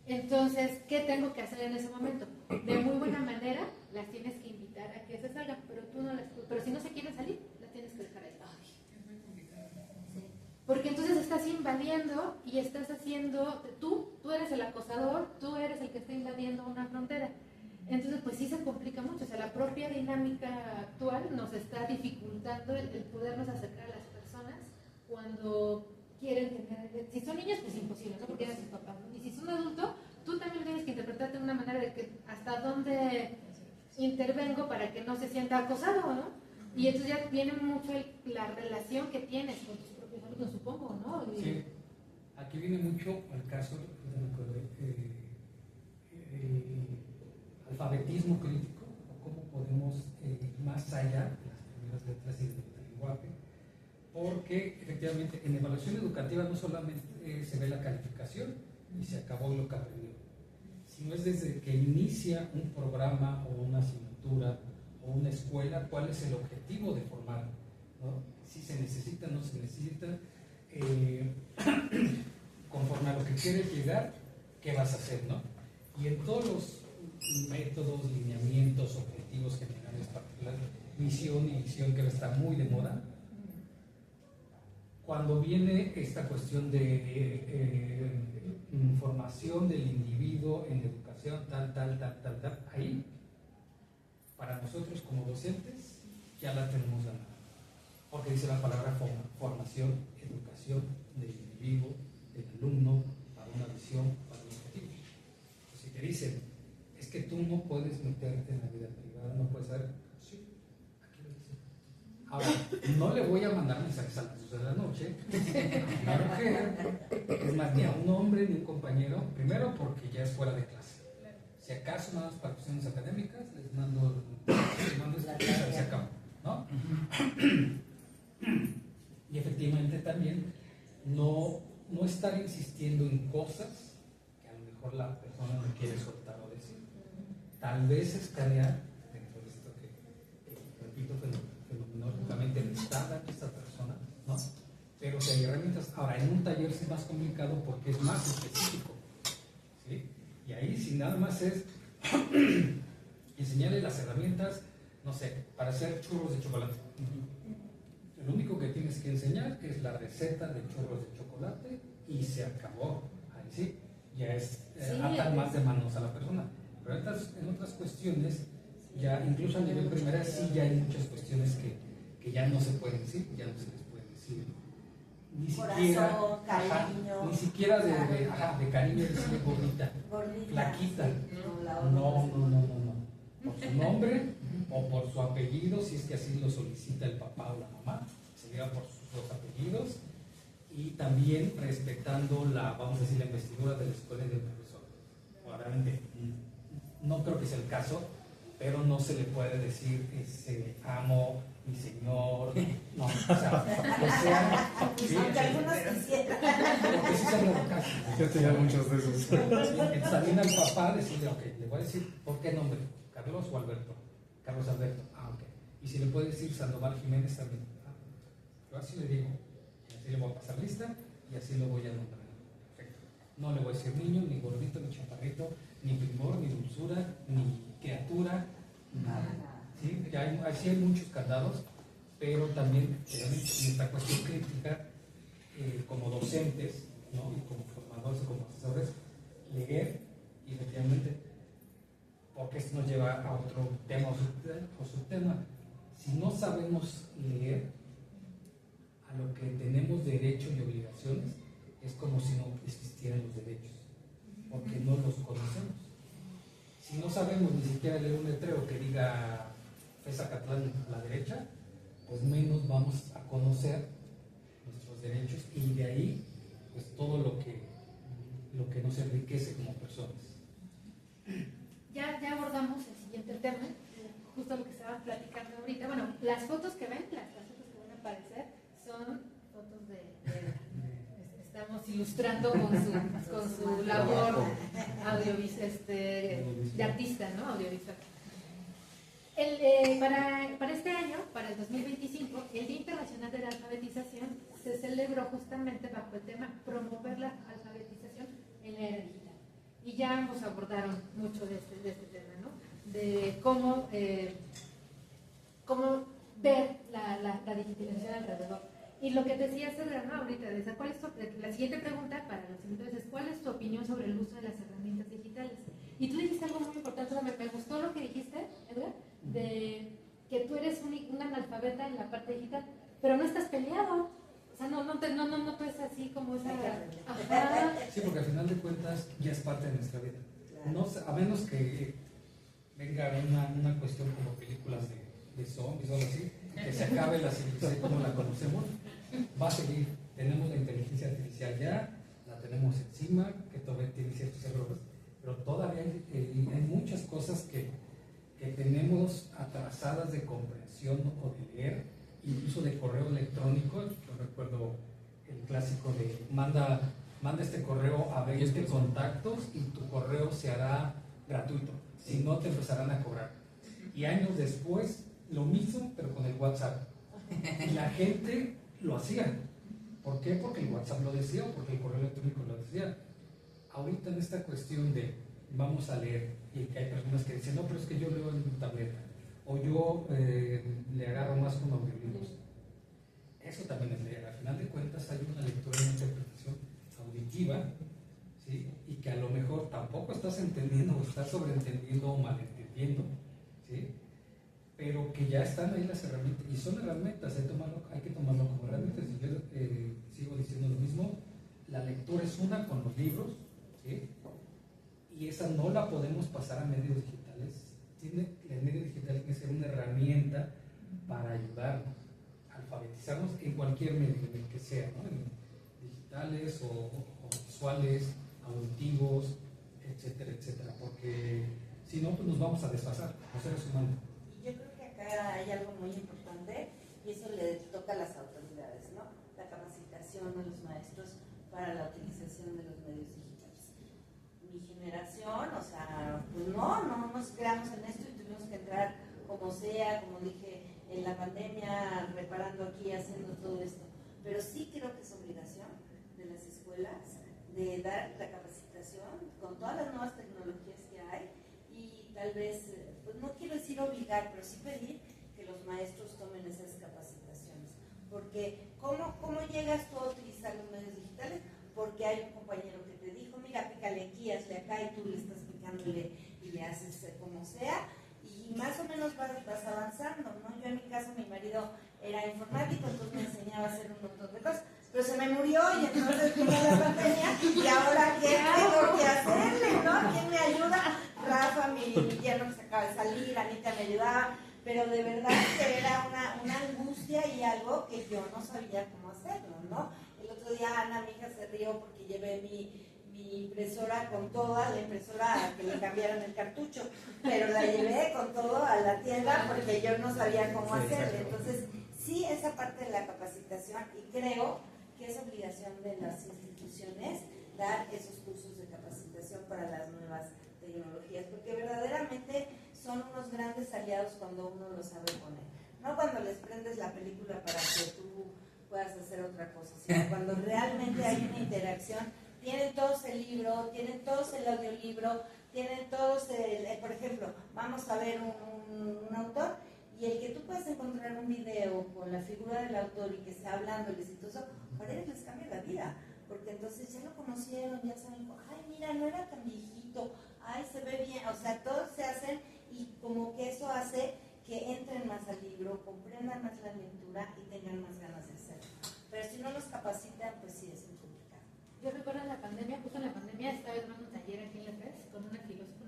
Entonces, ¿qué tengo que hacer en ese momento? De muy buena manera, las tienes que invitar a que se salgan, pero si no se quieren salir, las tienes que dejar ahí. Sí. Porque entonces estás invadiendo y estás haciendo, tú eres el acosador, tú eres el que está invadiendo una frontera. Entonces, pues sí se complica mucho. O sea, la propia dinámica actual nos está dificultando el podernos acercar a las personas cuando quieren tener. Si son niños, pues imposible, ¿no? Porque eran sus papás, ¿no? Y si son adultos, tú también tienes que interpretarte de una manera de que hasta dónde intervengo para que no se sienta acosado, ¿no? Y entonces ya viene mucho la relación que tienes con tus propios alumnos, supongo, ¿no? Sí. Aquí viene mucho al caso alfabetismo crítico, o cómo podemos más allá de las primeras letras y del lenguaje, porque efectivamente en evaluación educativa no solamente se ve la calificación y se acabó lo que aprendió, sino es desde que inicia un programa o una asignatura o una escuela, cuál es el objetivo de formar, ¿no? Si se necesita, no se necesita, conforme a lo que quieres llegar, ¿qué vas a hacer, no? Y en todos los métodos, lineamientos, objetivos generales, particular, misión y visión, que está muy de moda, cuando viene esta cuestión de formación del individuo en educación, tal, ahí, para nosotros como docentes, ya la tenemos ganada. Porque dice la palabra formación, educación del individuo, del alumno, para una visión, para un objetivo. Pues si te dicen, es que tú no puedes meterte en la vida privada, no puedes saber, sí, aquí lo dice. Ahora, no le voy a mandar mensajes a las 12 de la noche a una mujer, es más, ni a un hombre ni un compañero, primero porque ya es fuera de clase. Si acaso nada más para cuestiones académicas, les mando esta clase y se acabó, ¿no? Y efectivamente también no estar insistiendo en cosas que a lo mejor la persona no quiere soltar o decir. Tal vez escanear dentro de esto que repito, fenomenal Ahora, en un taller sí es más complicado porque es más específico, ¿sí? Y ahí si nada más es enseñarle las herramientas, no sé, para hacer churros de chocolate. Lo único que tienes que enseñar es la receta de churros de chocolate y se acabó. Ahí sí, ya es atar más de manos a la persona. Pero en otras cuestiones, ya incluso a nivel primera, sí ya hay muchas cuestiones que ya no se pueden decir, ya no se les puede decir. Ni siquiera, Corazón, cariño. ni siquiera de cariño decirle gordita, flaquita. No. Por su nombre o por su apellido, si es que así lo solicita el papá o la mamá, se diga por sus dos apellidos, y también respetando vamos a decir, la investidura de la escuela y del profesor. Obviamente, no creo que sea el caso, pero no se le puede decir amo, mi señor, no, o sea, sí, aunque algunos quisieran. porque sí se han dado casos. Yo tenía muchos de esos. Sí, entonces también al papá decirle, ok, le voy a decir, ¿por qué nombre? ¿Carlos o Alberto? Carlos Alberto, ok. Y si le puede decir Sandoval Jiménez también. Yo así le digo, y así le voy a pasar lista y así lo voy a nombrar. Perfecto. No le voy a decir niño, ni gordito, ni chaparrito, ni primor, ni dulzura, ni criatura, nada. ¿Sí? Así hay muchos candados, pero también en esta cuestión crítica, como docentes, ¿no? Y como formadores o como asesores, leer y efectivamente, porque esto nos lleva a otro tema o subtema. Si no sabemos leer a lo que tenemos derecho y obligaciones, es como si no existieran los derechos, porque no los conocemos. Si no sabemos ni siquiera leer un letrero que diga Zacatlán a la derecha, pues menos vamos a conocer nuestros derechos y de ahí pues todo lo que nos enriquece como personas. Ya abordamos el siguiente tema, justo lo que estaban platicando ahorita. Bueno, las fotos que ven, las fotos que van a aparecer son fotos de estamos ilustrando con su labor audiovisual, de artista, ¿no? Audiovisual. Para este año, para el 2025, el Día Internacional de la Alfabetización se celebró justamente bajo el tema promover la alfabetización en la era digital. Y ya ambos abordaron mucho de este tema, ¿no? De cómo ver la digitalización alrededor. Y lo que decía Cedra, ¿no? Ahorita, ¿cuál es la siguiente pregunta para los invitados es ¿cuál es tu opinión sobre el uso de las herramientas digitales? Y tú dijiste algo muy importante, me gustó lo que dijiste, Edgar, de que tú eres un analfabeta en la parte digital, pero no estás peleado. O sea, no tú es así como esa... Ajá. Sí, porque al final de cuentas ya es parte de nuestra vida. No, a menos que venga una cuestión como películas de zombies o algo así, que se acabe la civilización como la conocemos, va a seguir. Tenemos la inteligencia artificial ya, la tenemos encima, que todavía tiene ciertos errores, pero todavía hay muchas cosas que tenemos atrasadas de comprensión o de leer, incluso de correo electrónico. Yo recuerdo el clásico de manda este correo a 20 contactos y tu correo se hará gratuito, si no te empezarán a cobrar. Y años después lo mismo, pero con el WhatsApp. Y la gente lo hacía. ¿Por qué? Porque el WhatsApp lo decía o porque el correo electrónico lo decía. Ahorita en esta cuestión de vamos a leer, y que hay personas que dicen, no, pero es que yo leo en tableta, o yo le agarro más con audiolibros. Eso también es leer. Al final de cuentas hay una lectura y una interpretación auditiva, ¿sí? Y que a lo mejor tampoco estás entendiendo o estás sobreentendiendo o malentendiendo, ¿sí? Pero que ya están ahí las herramientas, y son herramientas, hay que tomarlo como herramientas. Y yo sigo diciendo lo mismo, la lectura es una con los libros, ¿sí? Y esa no la podemos pasar a medios digitales. El medio digital tiene que ser una herramienta para ayudarnos a alfabetizarnos en cualquier medio, en el que sea, ¿no? En digitales o visuales, auditivos, etcétera, etcétera, porque si no, pues nos vamos a desfasar los seres humanos. Yo creo que acá hay algo muy importante y eso le toca a las autoridades, ¿no? La capacitación de los maestros para la utilización de los medios digitales. Mi generación, o sea, pues no nos creamos en esto y tuvimos que entrar como sea, como dije, en la pandemia, reparando aquí, haciendo todo esto. Pero sí creo que es obligación de las escuelas, de dar la capacitación con todas las nuevas tecnologías que hay y tal vez, pues no quiero decir obligar, pero sí pedir que los maestros tomen esas capacitaciones. Porque ¿cómo llegas tú a utilizar los medios digitales? Porque hay un compañero que te dijo, mira, pícale aquí, hazle acá, y tú le estás picándole y le haces como sea, y más o menos vas avanzando, ¿no? Yo en mi caso, mi marido era informático, entonces me enseñaba a hacer un montón de cosas, pero se me murió y entonces vino la pandemia, y ahora ¿qué tengo que hacerle, no? ¿Quién me ayuda? Rafa, mi yerno que se acaba de salir, Anita me ayudaba, pero de verdad que era una angustia y algo que yo no sabía cómo hacerlo, ¿no? El otro día Ana, mi hija, se rió porque llevé mi impresora con toda la impresora a que le cambiaran el cartucho, pero la llevé con todo a la tienda porque yo no sabía cómo hacerle. Entonces, sí, esa parte de la capacitación, y creo que es obligación de las instituciones dar esos cursos de capacitación para las nuevas tecnologías, porque verdaderamente son unos grandes aliados cuando uno lo sabe poner. No cuando les prendes la película para que tú puedas hacer otra cosa, sino cuando realmente hay una interacción. Tienen todos el libro, tienen todos el audiolibro, tienen todos por ejemplo, vamos a ver un autor, y el que tú puedas encontrar un video con la figura del autor y que esté hablándoles y todo eso, para ellos les cambia la vida, porque entonces ya lo conocieron, ya saben, ay, mira, no era tan viejito, ay, se ve bien, o sea, todos se hacen, y como que eso hace que entren más al libro, comprendan más la lectura y tengan más ganas de hacerlo. Pero si no los capacitan, pues sí, es muy complicado. Yo recuerdo en la pandemia, justo en la pandemia, estaba dando un taller aquí en la FES con una filósofa,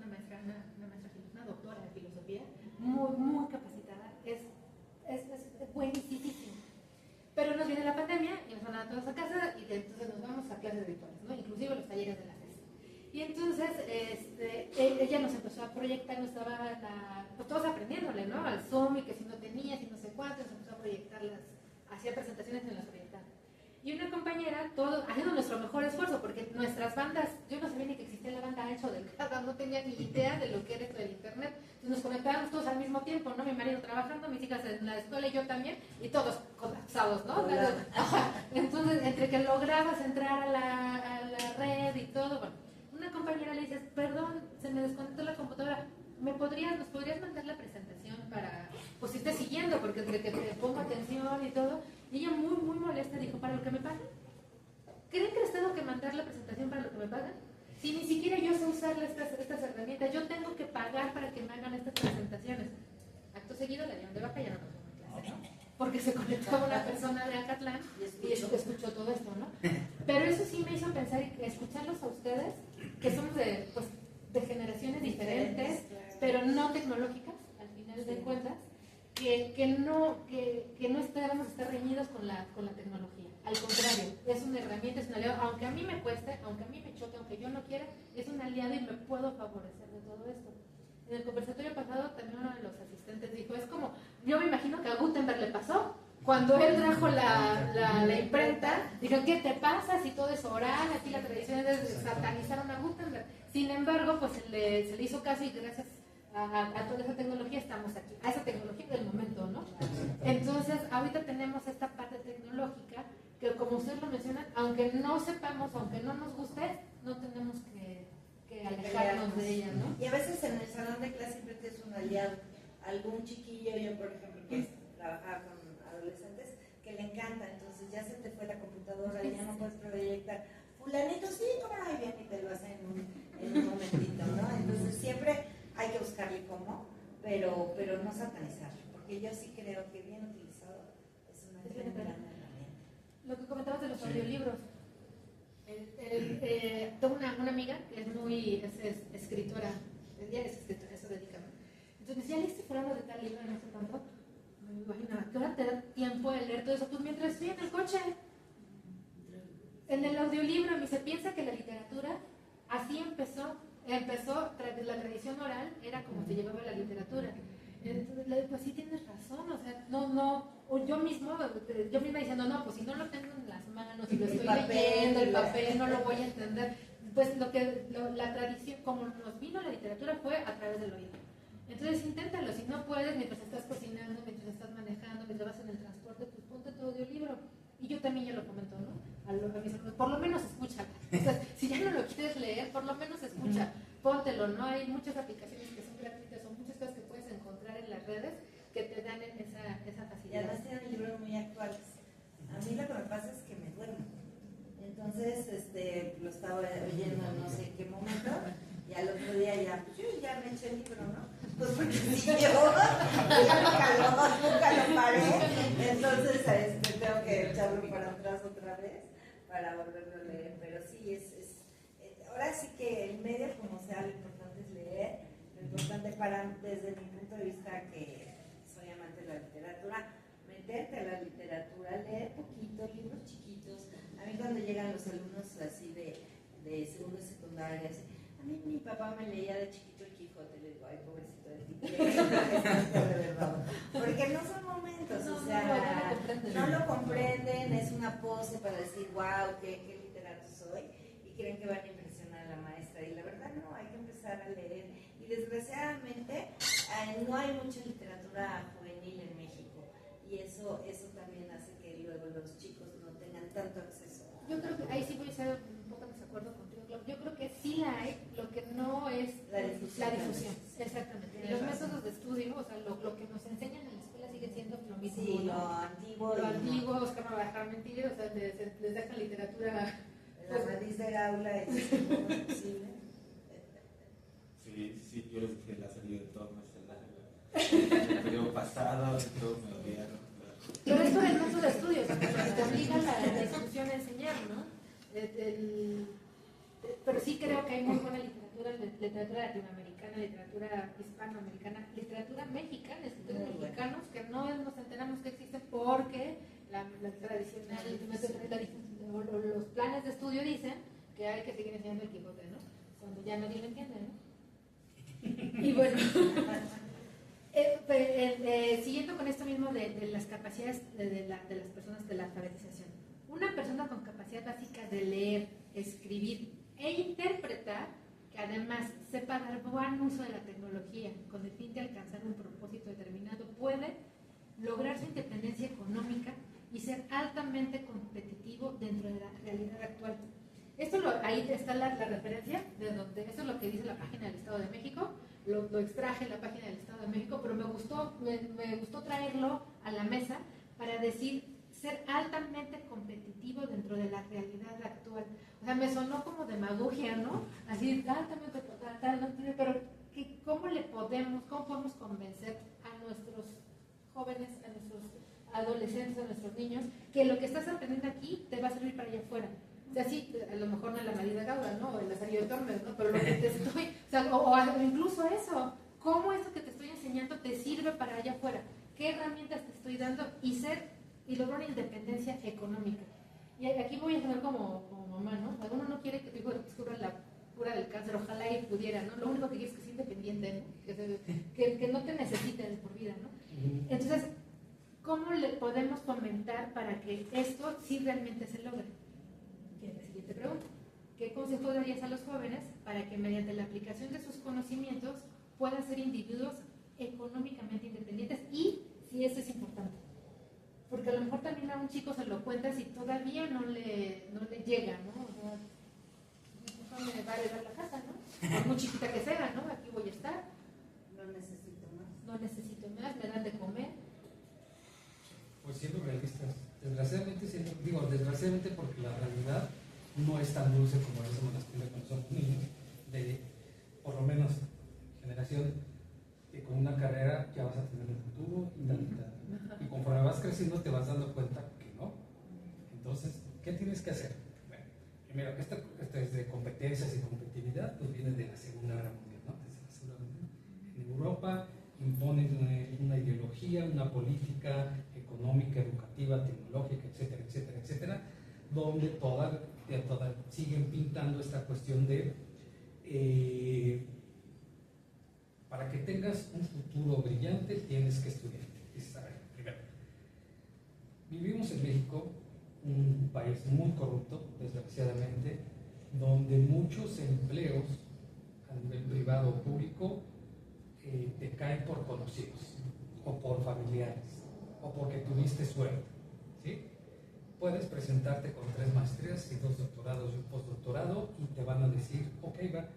una doctora de filosofía, muy capacitada, es buenísimo. Pero nos viene la pandemia y nos van a todos a casa y entonces nos vamos a clases virtuales, ¿no? Inclusive los talleres de la FES. Y entonces ella nos empezó a proyectar, nos estaba pues todos aprendiéndole, ¿no? Al Zoom, y que si no tenías y no sé cuánto, nos empezó a proyectarlas, hacía presentaciones y las proyectaba. Y una compañera, todos haciendo nuestro mejor esfuerzo, porque nuestras bandas, yo no sabía ni que existía la banda Ancho Delgada, no tenía ni idea de lo que era esto del internet. Entonces nos conectábamos todos al mismo tiempo, ¿no? Mi marido trabajando, mis hijas en la escuela y yo también, y todos colapsados, ¿no? Entonces, entre que lograbas entrar a la red y todo, bueno, una compañera le dice, perdón, se me desconectó la computadora, ¿nos podrías mandar la presentación para, pues irte siguiendo, porque entre que te pongo atención y todo? Y ella muy molesta dijo, ¿para lo que me pagan? ¿Creen que les tengo que mandar la presentación para lo que me pagan? Si ni siquiera yo sé usar estas herramientas, yo tengo que pagar para que me hagan estas presentaciones. Acto seguido la dieron de baja y ya no nos tomó clase, ¿no? Porque se conectó una persona de Acatlán y escuchó todo esto, ¿no? Pero eso sí me hizo pensar y escucharlos a ustedes, que somos de generaciones diferentes, pero no tecnológicas, al final de cuentas, que no debemos estar reñidos con la tecnología. Al contrario, es una herramienta, es un aliado, aunque a mí me cueste, aunque a mí me choque, aunque yo no quiera, es un aliado y me puedo favorecer de todo esto. En el conversatorio pasado también uno de los asistentes dijo, es como, yo me imagino que a Gutenberg le pasó, cuando él trajo la imprenta, dijeron, ¿qué te pasa si todo es oral? Aquí la tradición es satanizaron a Gutenberg. Sin embargo, pues se le hizo caso y gracias a toda esa tecnología estamos aquí, a esa tecnología del momento, ¿no? Entonces, ahorita tenemos esta parte tecnológica que, como ustedes lo mencionan, aunque no sepamos, aunque no nos guste, no tenemos que alejarnos de ella, ¿no? Y a veces en el salón de clase siempre tienes un aliado, algún chiquillo, yo por ejemplo, que trabajaba con adolescentes, que le encanta, entonces ya se te fue la computadora, ya no puedes proyectar. Fulanito, sí, como no, bien, y te lo hace en un momentito, ¿no? Entonces siempre hay que buscarle cómo, pero no satanizarlo, porque yo sí creo que bien utilizado es una gran herramienta. Lo que comentabas de los audiolibros. Tengo una amiga que es escritora, ella es escritora, eso dedica, ¿no? Entonces me decía, ¿leíste fulano de tal libro? No sé tanto. Me imagino, ¿a qué hora te da tiempo de leer todo eso? Pues mientras estoy en el coche. En el audiolibro, me dice, piensa que la literatura así empezó la tradición oral, era como se llevaba la literatura. Entonces le digo, pues sí tienes razón, o sea, yo misma diciendo, no, pues si no lo tengo en las manos y lo estoy leyendo, el papel, no lo voy a entender. Pues la tradición, como nos vino la literatura, fue a través del oído. Entonces inténtalo, si no puedes, mientras estás cocinando, mientras estás manejando, mientras vas en el transporte, pues ponte tu audiolibro. Y yo también ya lo comento, ¿no? a mis alumnos, por lo menos escúchala. O sea, si ya no lo quieres leer, por lo menos escucha, póntelo, ¿no? Hay muchas aplicaciones que son gratuitas o muchas cosas que puedes encontrar en las redes que te dan esa Y facilidad. además tienen libros muy actuales. A mí lo que me pasa es que me duermo. Entonces, lo estaba oyendo en no sé qué momento, y al otro día ya, pues yo ya me eché el libro, ¿no? Pues porque si yo nunca lo paré, entonces tengo que echarlo para atrás otra vez para volverlo a leer. Pero sí, ahora sí que el medio como sea, lo importante es leer, lo importante desde mi punto de vista, que soy amante de la literatura, meterte a la literatura, leer poquito, libros chiquitos. A mí cuando llegan los alumnos así de segundo y secundaria, a mí mi papá me leía de chiquito el Quijote, le digo, ay, pobrecito de ti, de verdad, porque no son momentos, o sea, no lo comprenden, es una pose para decir, wow, qué literato soy, y creen que van a impresionar a la maestra, y la verdad no, hay que empezar a leer, y desgraciadamente no hay mucha literatura juvenil en México, y eso también hace que luego los chicos no tengan tanto acceso. Yo creo que ahí sí voy a estar un poco en desacuerdo contigo, Clau. Yo creo que sí la hay, lo que no es La difusión. Exactamente. Y los métodos de estudio, o sea, lo que nos enseñan en la escuela sigue siendo lo mismo. Sí, ¿no? lo antiguo, Oscar no va a dejar mentir, o sea, les dejan literatura. la matriz de Gaula es lo más posible. Sí, yo les dije la salida de todo el periodo pasado, todos me olvidaron. Pero es por el método de estudio, o sea, que te obliga la institución a enseñar, ¿no? Pero sí creo que hay muy buena literatura latinoamericana, literatura hispanoamericana, literatura mexicana, escritores mexicanos que no nos enteramos que existen porque la tradicional, los planes de estudio dicen que hay que seguir enseñando el Quijote, ¿no? Cuando ya nadie lo entiende, ¿no? Y bueno, siguiendo con esto mismo de las capacidades de las personas de la alfabetización. Una persona con capacidad básica de leer, escribir e interpretar, que además sepa dar buen uso de la tecnología con el fin de alcanzar un propósito determinado, puede lograr su independencia económica y ser altamente competitivo dentro de la realidad actual. Ahí está la referencia, esto es lo que dice la página del Estado de México. Lo extraje en la página del Estado de México, pero me gustó traerlo a la mesa para decir ser altamente competitivo dentro de la realidad actual. O sea, me sonó como demagogia, ¿no? Así, altamente, pero ¿cómo podemos convencer a nuestros jóvenes, a nuestros adolescentes, a nuestros niños, que lo que estás aprendiendo aquí te va a servir para allá afuera? O sea, sí, a lo mejor no en la María Gauda, ¿no? O en la Sario de Tormes, ¿no? Pero lo que te estoy, o sea, o incluso eso, ¿cómo eso que te estoy enseñando te sirve para allá afuera? ¿Qué herramientas te estoy dando? Y lograr una independencia económica. Y aquí voy a sonar como mamá, ¿no? Uno no quiere que tu hijo descubra la cura del cáncer, ojalá y pudiera, ¿no? Lo único que quiere es que sea independiente, ¿no? Que no te necesiten por vida, ¿no? Entonces, ¿cómo le podemos fomentar para que esto sí realmente se logre? Que es la siguiente pregunta. ¿Qué consejo darías a los jóvenes para que mediante la aplicación de sus conocimientos puedan ser individuos económicamente independientes? Y si eso es importante, porque a lo mejor también a un chico se lo cuentas y todavía no le llega, ¿no? O sea, no me va a heredar la casa, ¿no? Por muy chiquita que sea, ¿no? Aquí voy a estar. No necesito más. No necesito más, me dan de comer. Pues siendo realistas, desgraciadamente porque la realidad no es tan dulce como a veces nos las pide cuando somos niños, de por lo menos generación que con una carrera ya vas a tener un futuro y tal y tal. Y conforme vas creciendo te vas dando cuenta que no. Entonces, ¿qué tienes que hacer? Bueno, primero, esta es de competencias y competitividad, pues viene de la Segunda Guerra Mundial, ¿no? Desde la Segunda Guerra Mundial. En Europa imponen una ideología, una política económica, educativa, tecnológica, etcétera, etcétera, etcétera, donde toda siguen pintando esta cuestión de para que tengas un futuro brillante tienes que estudiar. Primero, vivimos en México, un país muy corrupto, desgraciadamente, donde muchos empleos a nivel privado o público te caen por conocidos o por familiares o porque tuviste suerte, ¿sí? puedes presentarte con 3 maestrías y 2 doctorados y un postdoctorado y te van a decir, ok, va,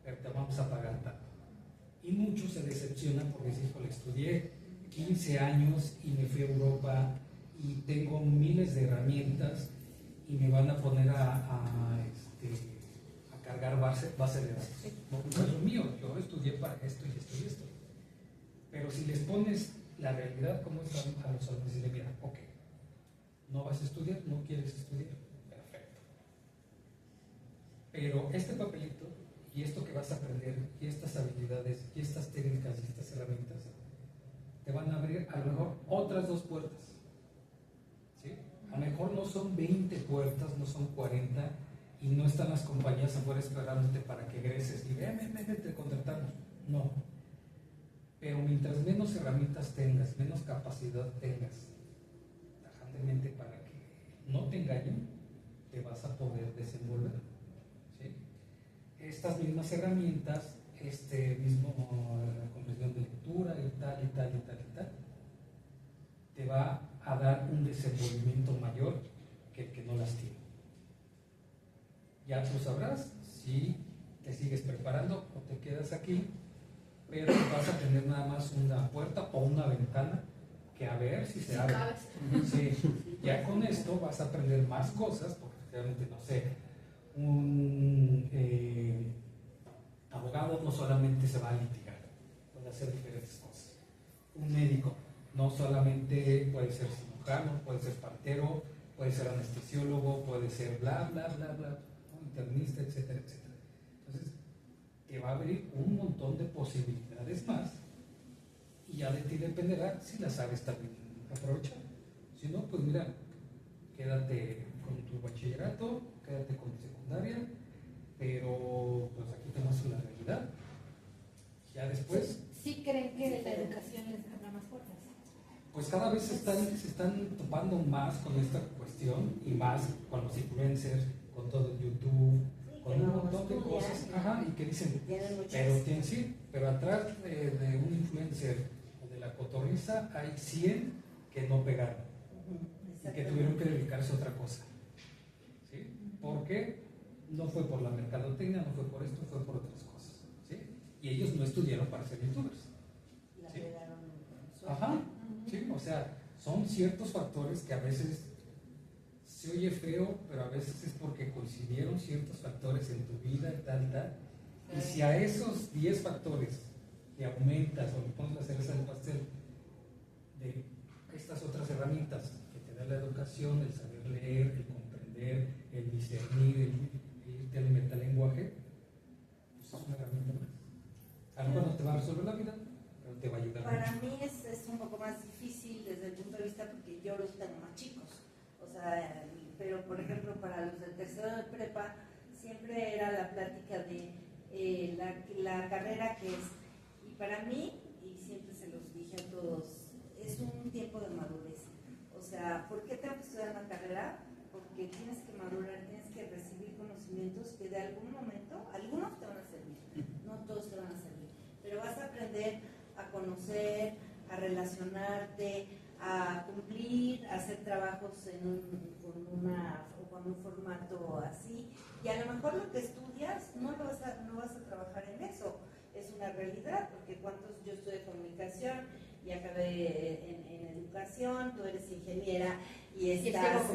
pero te vamos a pagar tanto. Y muchos se decepcionan porque dicen, híjole, estudié 15 años y me fui a Europa y tengo miles de herramientas y me van a poner a cargar base de datos. No es lo mío, yo estudié para esto y esto y esto. Pero si les pones la realidad como es a los alumnos y le mira, ok, no vas a estudiar, no quieres estudiar, perfecto. Pero este papelito y esto que vas a aprender y estas habilidades y estas técnicas y estas herramientas te van a abrir a lo mejor otras 2 puertas. ¿Sí? A lo mejor no son 20 puertas, no son 40 y no están las compañías afuera esperándote para que egreses y ven, te contratamos. No. Pero mientras menos herramientas tengas, menos capacidad tengas, tajantemente para que no te engañen, te vas a poder desenvolver. ¿Sí? Estas mismas herramientas, la comprensión de lectura y tal, te va a dar un desenvolvimiento mayor que el que no las tiene. Ya tú sabrás si te sigues preparando o te quedas aquí, pero vas a tener nada más una puerta o una ventana que a ver si se abre. Sí. Ya con esto vas a aprender más cosas, porque realmente, no sé, un abogado no solamente se va a litigar, puede hacer diferentes cosas. Un médico no solamente puede ser cirujano, puede ser partero, puede ser anestesiólogo, puede ser bla, bla, bla, bla, ¿no? Internista, etcétera, etcétera. Entonces, te va a abrir un montón de posibilidades más y ya de ti dependerá si las sabes también aprovechar. Si no, pues mira, quédate con tu bachillerato, quédate con tu secundaria, pero pues aquí tenemos la realidad. Ya después... ¿Sí creen que la educación les abra más puertas? Pues cada vez se están topando más con esta cuestión y más con los influencers, con todo YouTube, con un montón de cosas, y que dicen, pero atrás de un influencer o de la cotorriza hay 100 que no pegaron y que tuvieron que dedicarse a otra cosa. ¿Sí? ¿Por qué? No fue por la mercadotecnia, no fue por esto, fue por otras cosas. ¿Sí? Y ellos no estudiaron para ser youtubers. ¿Sí? Sí, o sea, son ciertos factores que a veces se oye feo, pero a veces es porque coincidieron ciertos factores en tu vida y tal. Y si a esos 10 factores le aumentas o le pones la cereza del pastel de estas otras herramientas que te da la educación, el saber leer, el comprender, el discernir, el irte al metalenguaje, pues es una herramienta más. A lo mejor no te va a resolver la vida, pero te va a ayudar Para mucho. mí es un poco más difícil desde el punto de vista porque yo los tengo más chicos. O sea, pero por ejemplo para los del tercero de prepa siempre era la plática de la carrera que es. Y para mí, y siempre se los dije a todos, es un tiempo de madurez. O sea, ¿por qué tengo que estudiar una carrera? Porque tienes que madurar, tienes que recibir conocimientos que de algún momento, algunos te van a servir, no todos te van a servir, pero vas a aprender a conocer, a relacionarte, a cumplir, a hacer trabajos con un formato así, y a lo mejor lo que estudias no vas a trabajar en eso, es una realidad, porque yo estudié comunicación y acabé en educación, tú eres ingeniera y estás,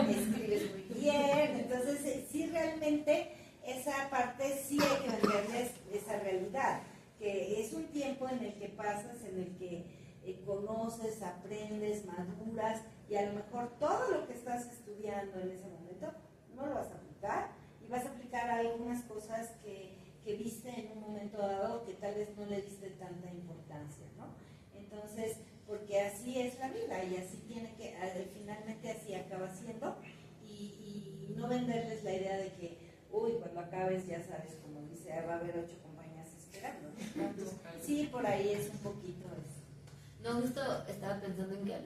escribes muy bien, entonces sí realmente esa parte sí hay que venderles esa realidad, que es un tiempo en el que pasas, en el que conoces, aprendes, maduras y a lo mejor todo lo que estás estudiando en ese momento no lo vas a aplicar y vas a aplicar algunas cosas que viste en un momento dado que tal vez no le diste tanta importancia, ¿no? Entonces, porque así es la vida y así tiene que, finalmente así acaba siendo y no venderles la idea de que, cuando acabes ya sabes, como dice, va a haber 8 compañías esperando, ¿no? Entonces, sí, por ahí es un poquito eso. No, justo estaba pensando en que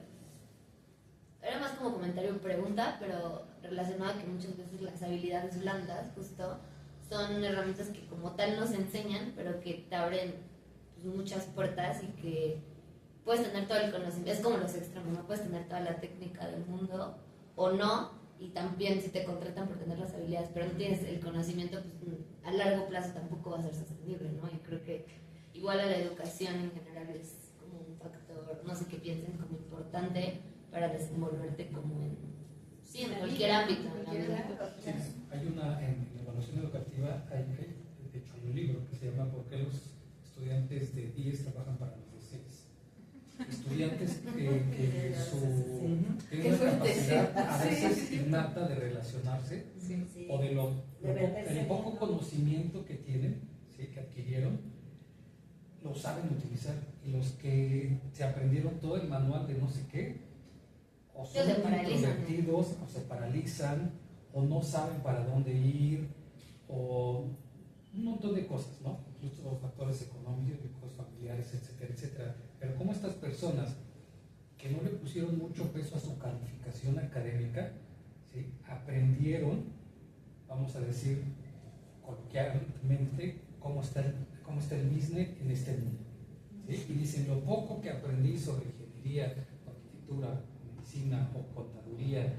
era más como comentario o pregunta, pero relacionado a que muchas veces las habilidades blandas justo son herramientas que como tal nos enseñan, pero que te abren pues, muchas puertas y que puedes tener todo el conocimiento, es como los extremos, no puedes tener toda la técnica del mundo o no, y también si te contratan por tener las habilidades, pero no tienes el conocimiento, pues a largo plazo tampoco va a ser sostenible, ¿no? Yo creo que igual a la educación en general es como un factor, no sé qué piensen, como importante para desenvolverte como en, sí, en cualquier ámbito. En la vida. Sí, hay una, en la evaluación educativa, hay de hecho un libro que se llama ¿Por qué los estudiantes de 10 trabajan para los de 6? Estudiantes que tienen una capacidad a veces innata de relacionarse o del poco conocimiento que tienen, ¿sí? Que adquirieron, lo saben utilizar, y los que se aprendieron todo el manual de no sé qué, o son introvertidos, o se paralizan, o no saben para dónde ir, o un montón de cosas, ¿no? Incluso los factores económicos, familiares, etcétera, etcétera. Pero como estas personas que no le pusieron mucho peso a su calificación académica, ¿sí? Aprendieron, vamos a decir coloquialmente, cómo está el business en este mundo, ¿sí? Y dicen, lo poco que aprendí sobre ingeniería, arquitectura, medicina o contaduría,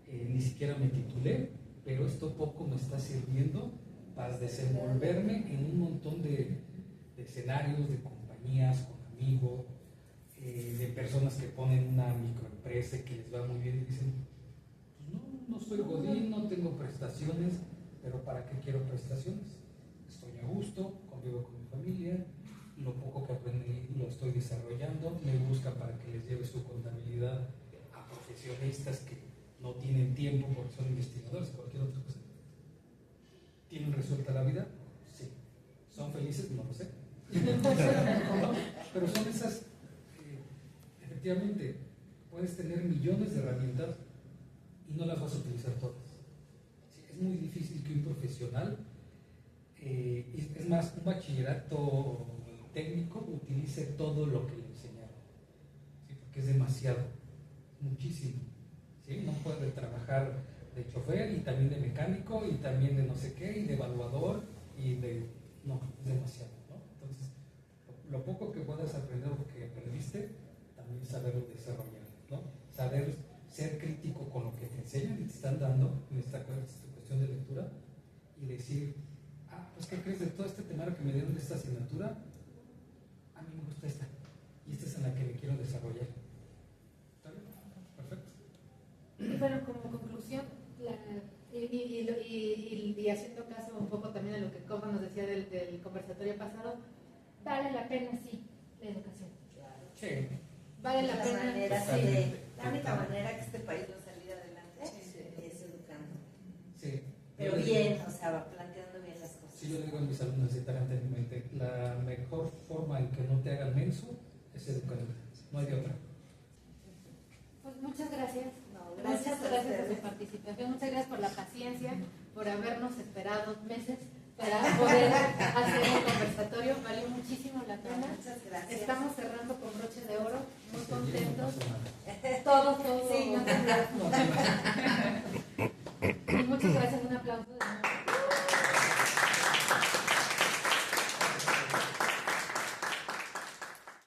ni siquiera me titulé, pero esto poco me está sirviendo para desenvolverme en un montón de escenarios, de compañías, con amigos, de personas que ponen una microempresa y que les va muy bien y dicen, pues no soy godín, no tengo prestaciones, pero ¿para qué quiero prestaciones? Estoy a gusto, convivo con mi familia, lo poco que aprendí lo estoy desarrollando, me busca para que les lleve su contabilidad a profesionistas que no tienen tiempo porque son investigadores, cualquier otra cosa. ¿Tienen resuelta la vida? Sí. ¿Son felices? No lo sé. Pero son esas, efectivamente, puedes tener millones de herramientas y no las vas a utilizar todas. Sí, es muy difícil que un profesional, es más, un bachillerato técnico utilice todo lo que le enseñaron, ¿sí? Porque es demasiado, muchísimo. ¿Sí? No puede trabajar de chofer y también de mecánico y también de no sé qué y de evaluador y de... No, es demasiado, ¿no? Entonces, lo poco que puedas aprender o que aprendiste, también saberlo desarrollar, ¿no? Saber ser crítico con lo que te enseñan y te están dando en esta cuestión de lectura y decir, pues ¿qué crees de todo este temario que me dieron de esta asignatura? A mí me gusta esta y esta es en la que me quiero desarrollar. ¿Está bien? Perfecto. Bueno, como conclusión, y haciendo caso un poco también a lo que Coba nos decía del conversatorio pasado, vale la pena, sí, la educación. Sí. Vale la pena. La única manera que este país va a salir adelante es educando. Sí. Pero bien, o sea, planteando bien las cosas. Sí, yo le digo a mis alumnos tajantemente, la mejor forma en que no te hagan menso es educando. No hay de otra. Pues muchas gracias. Gracias Muchas gracias por su participación, muchas gracias por la paciencia, por habernos esperado meses para poder hacer el conversatorio, valió muchísimo la pena. Muchas gracias. Estamos cerrando con broche de oro, muy Sí, contentos. no pasa nada. Todo. Sí, no Y muchas gracias, un aplauso.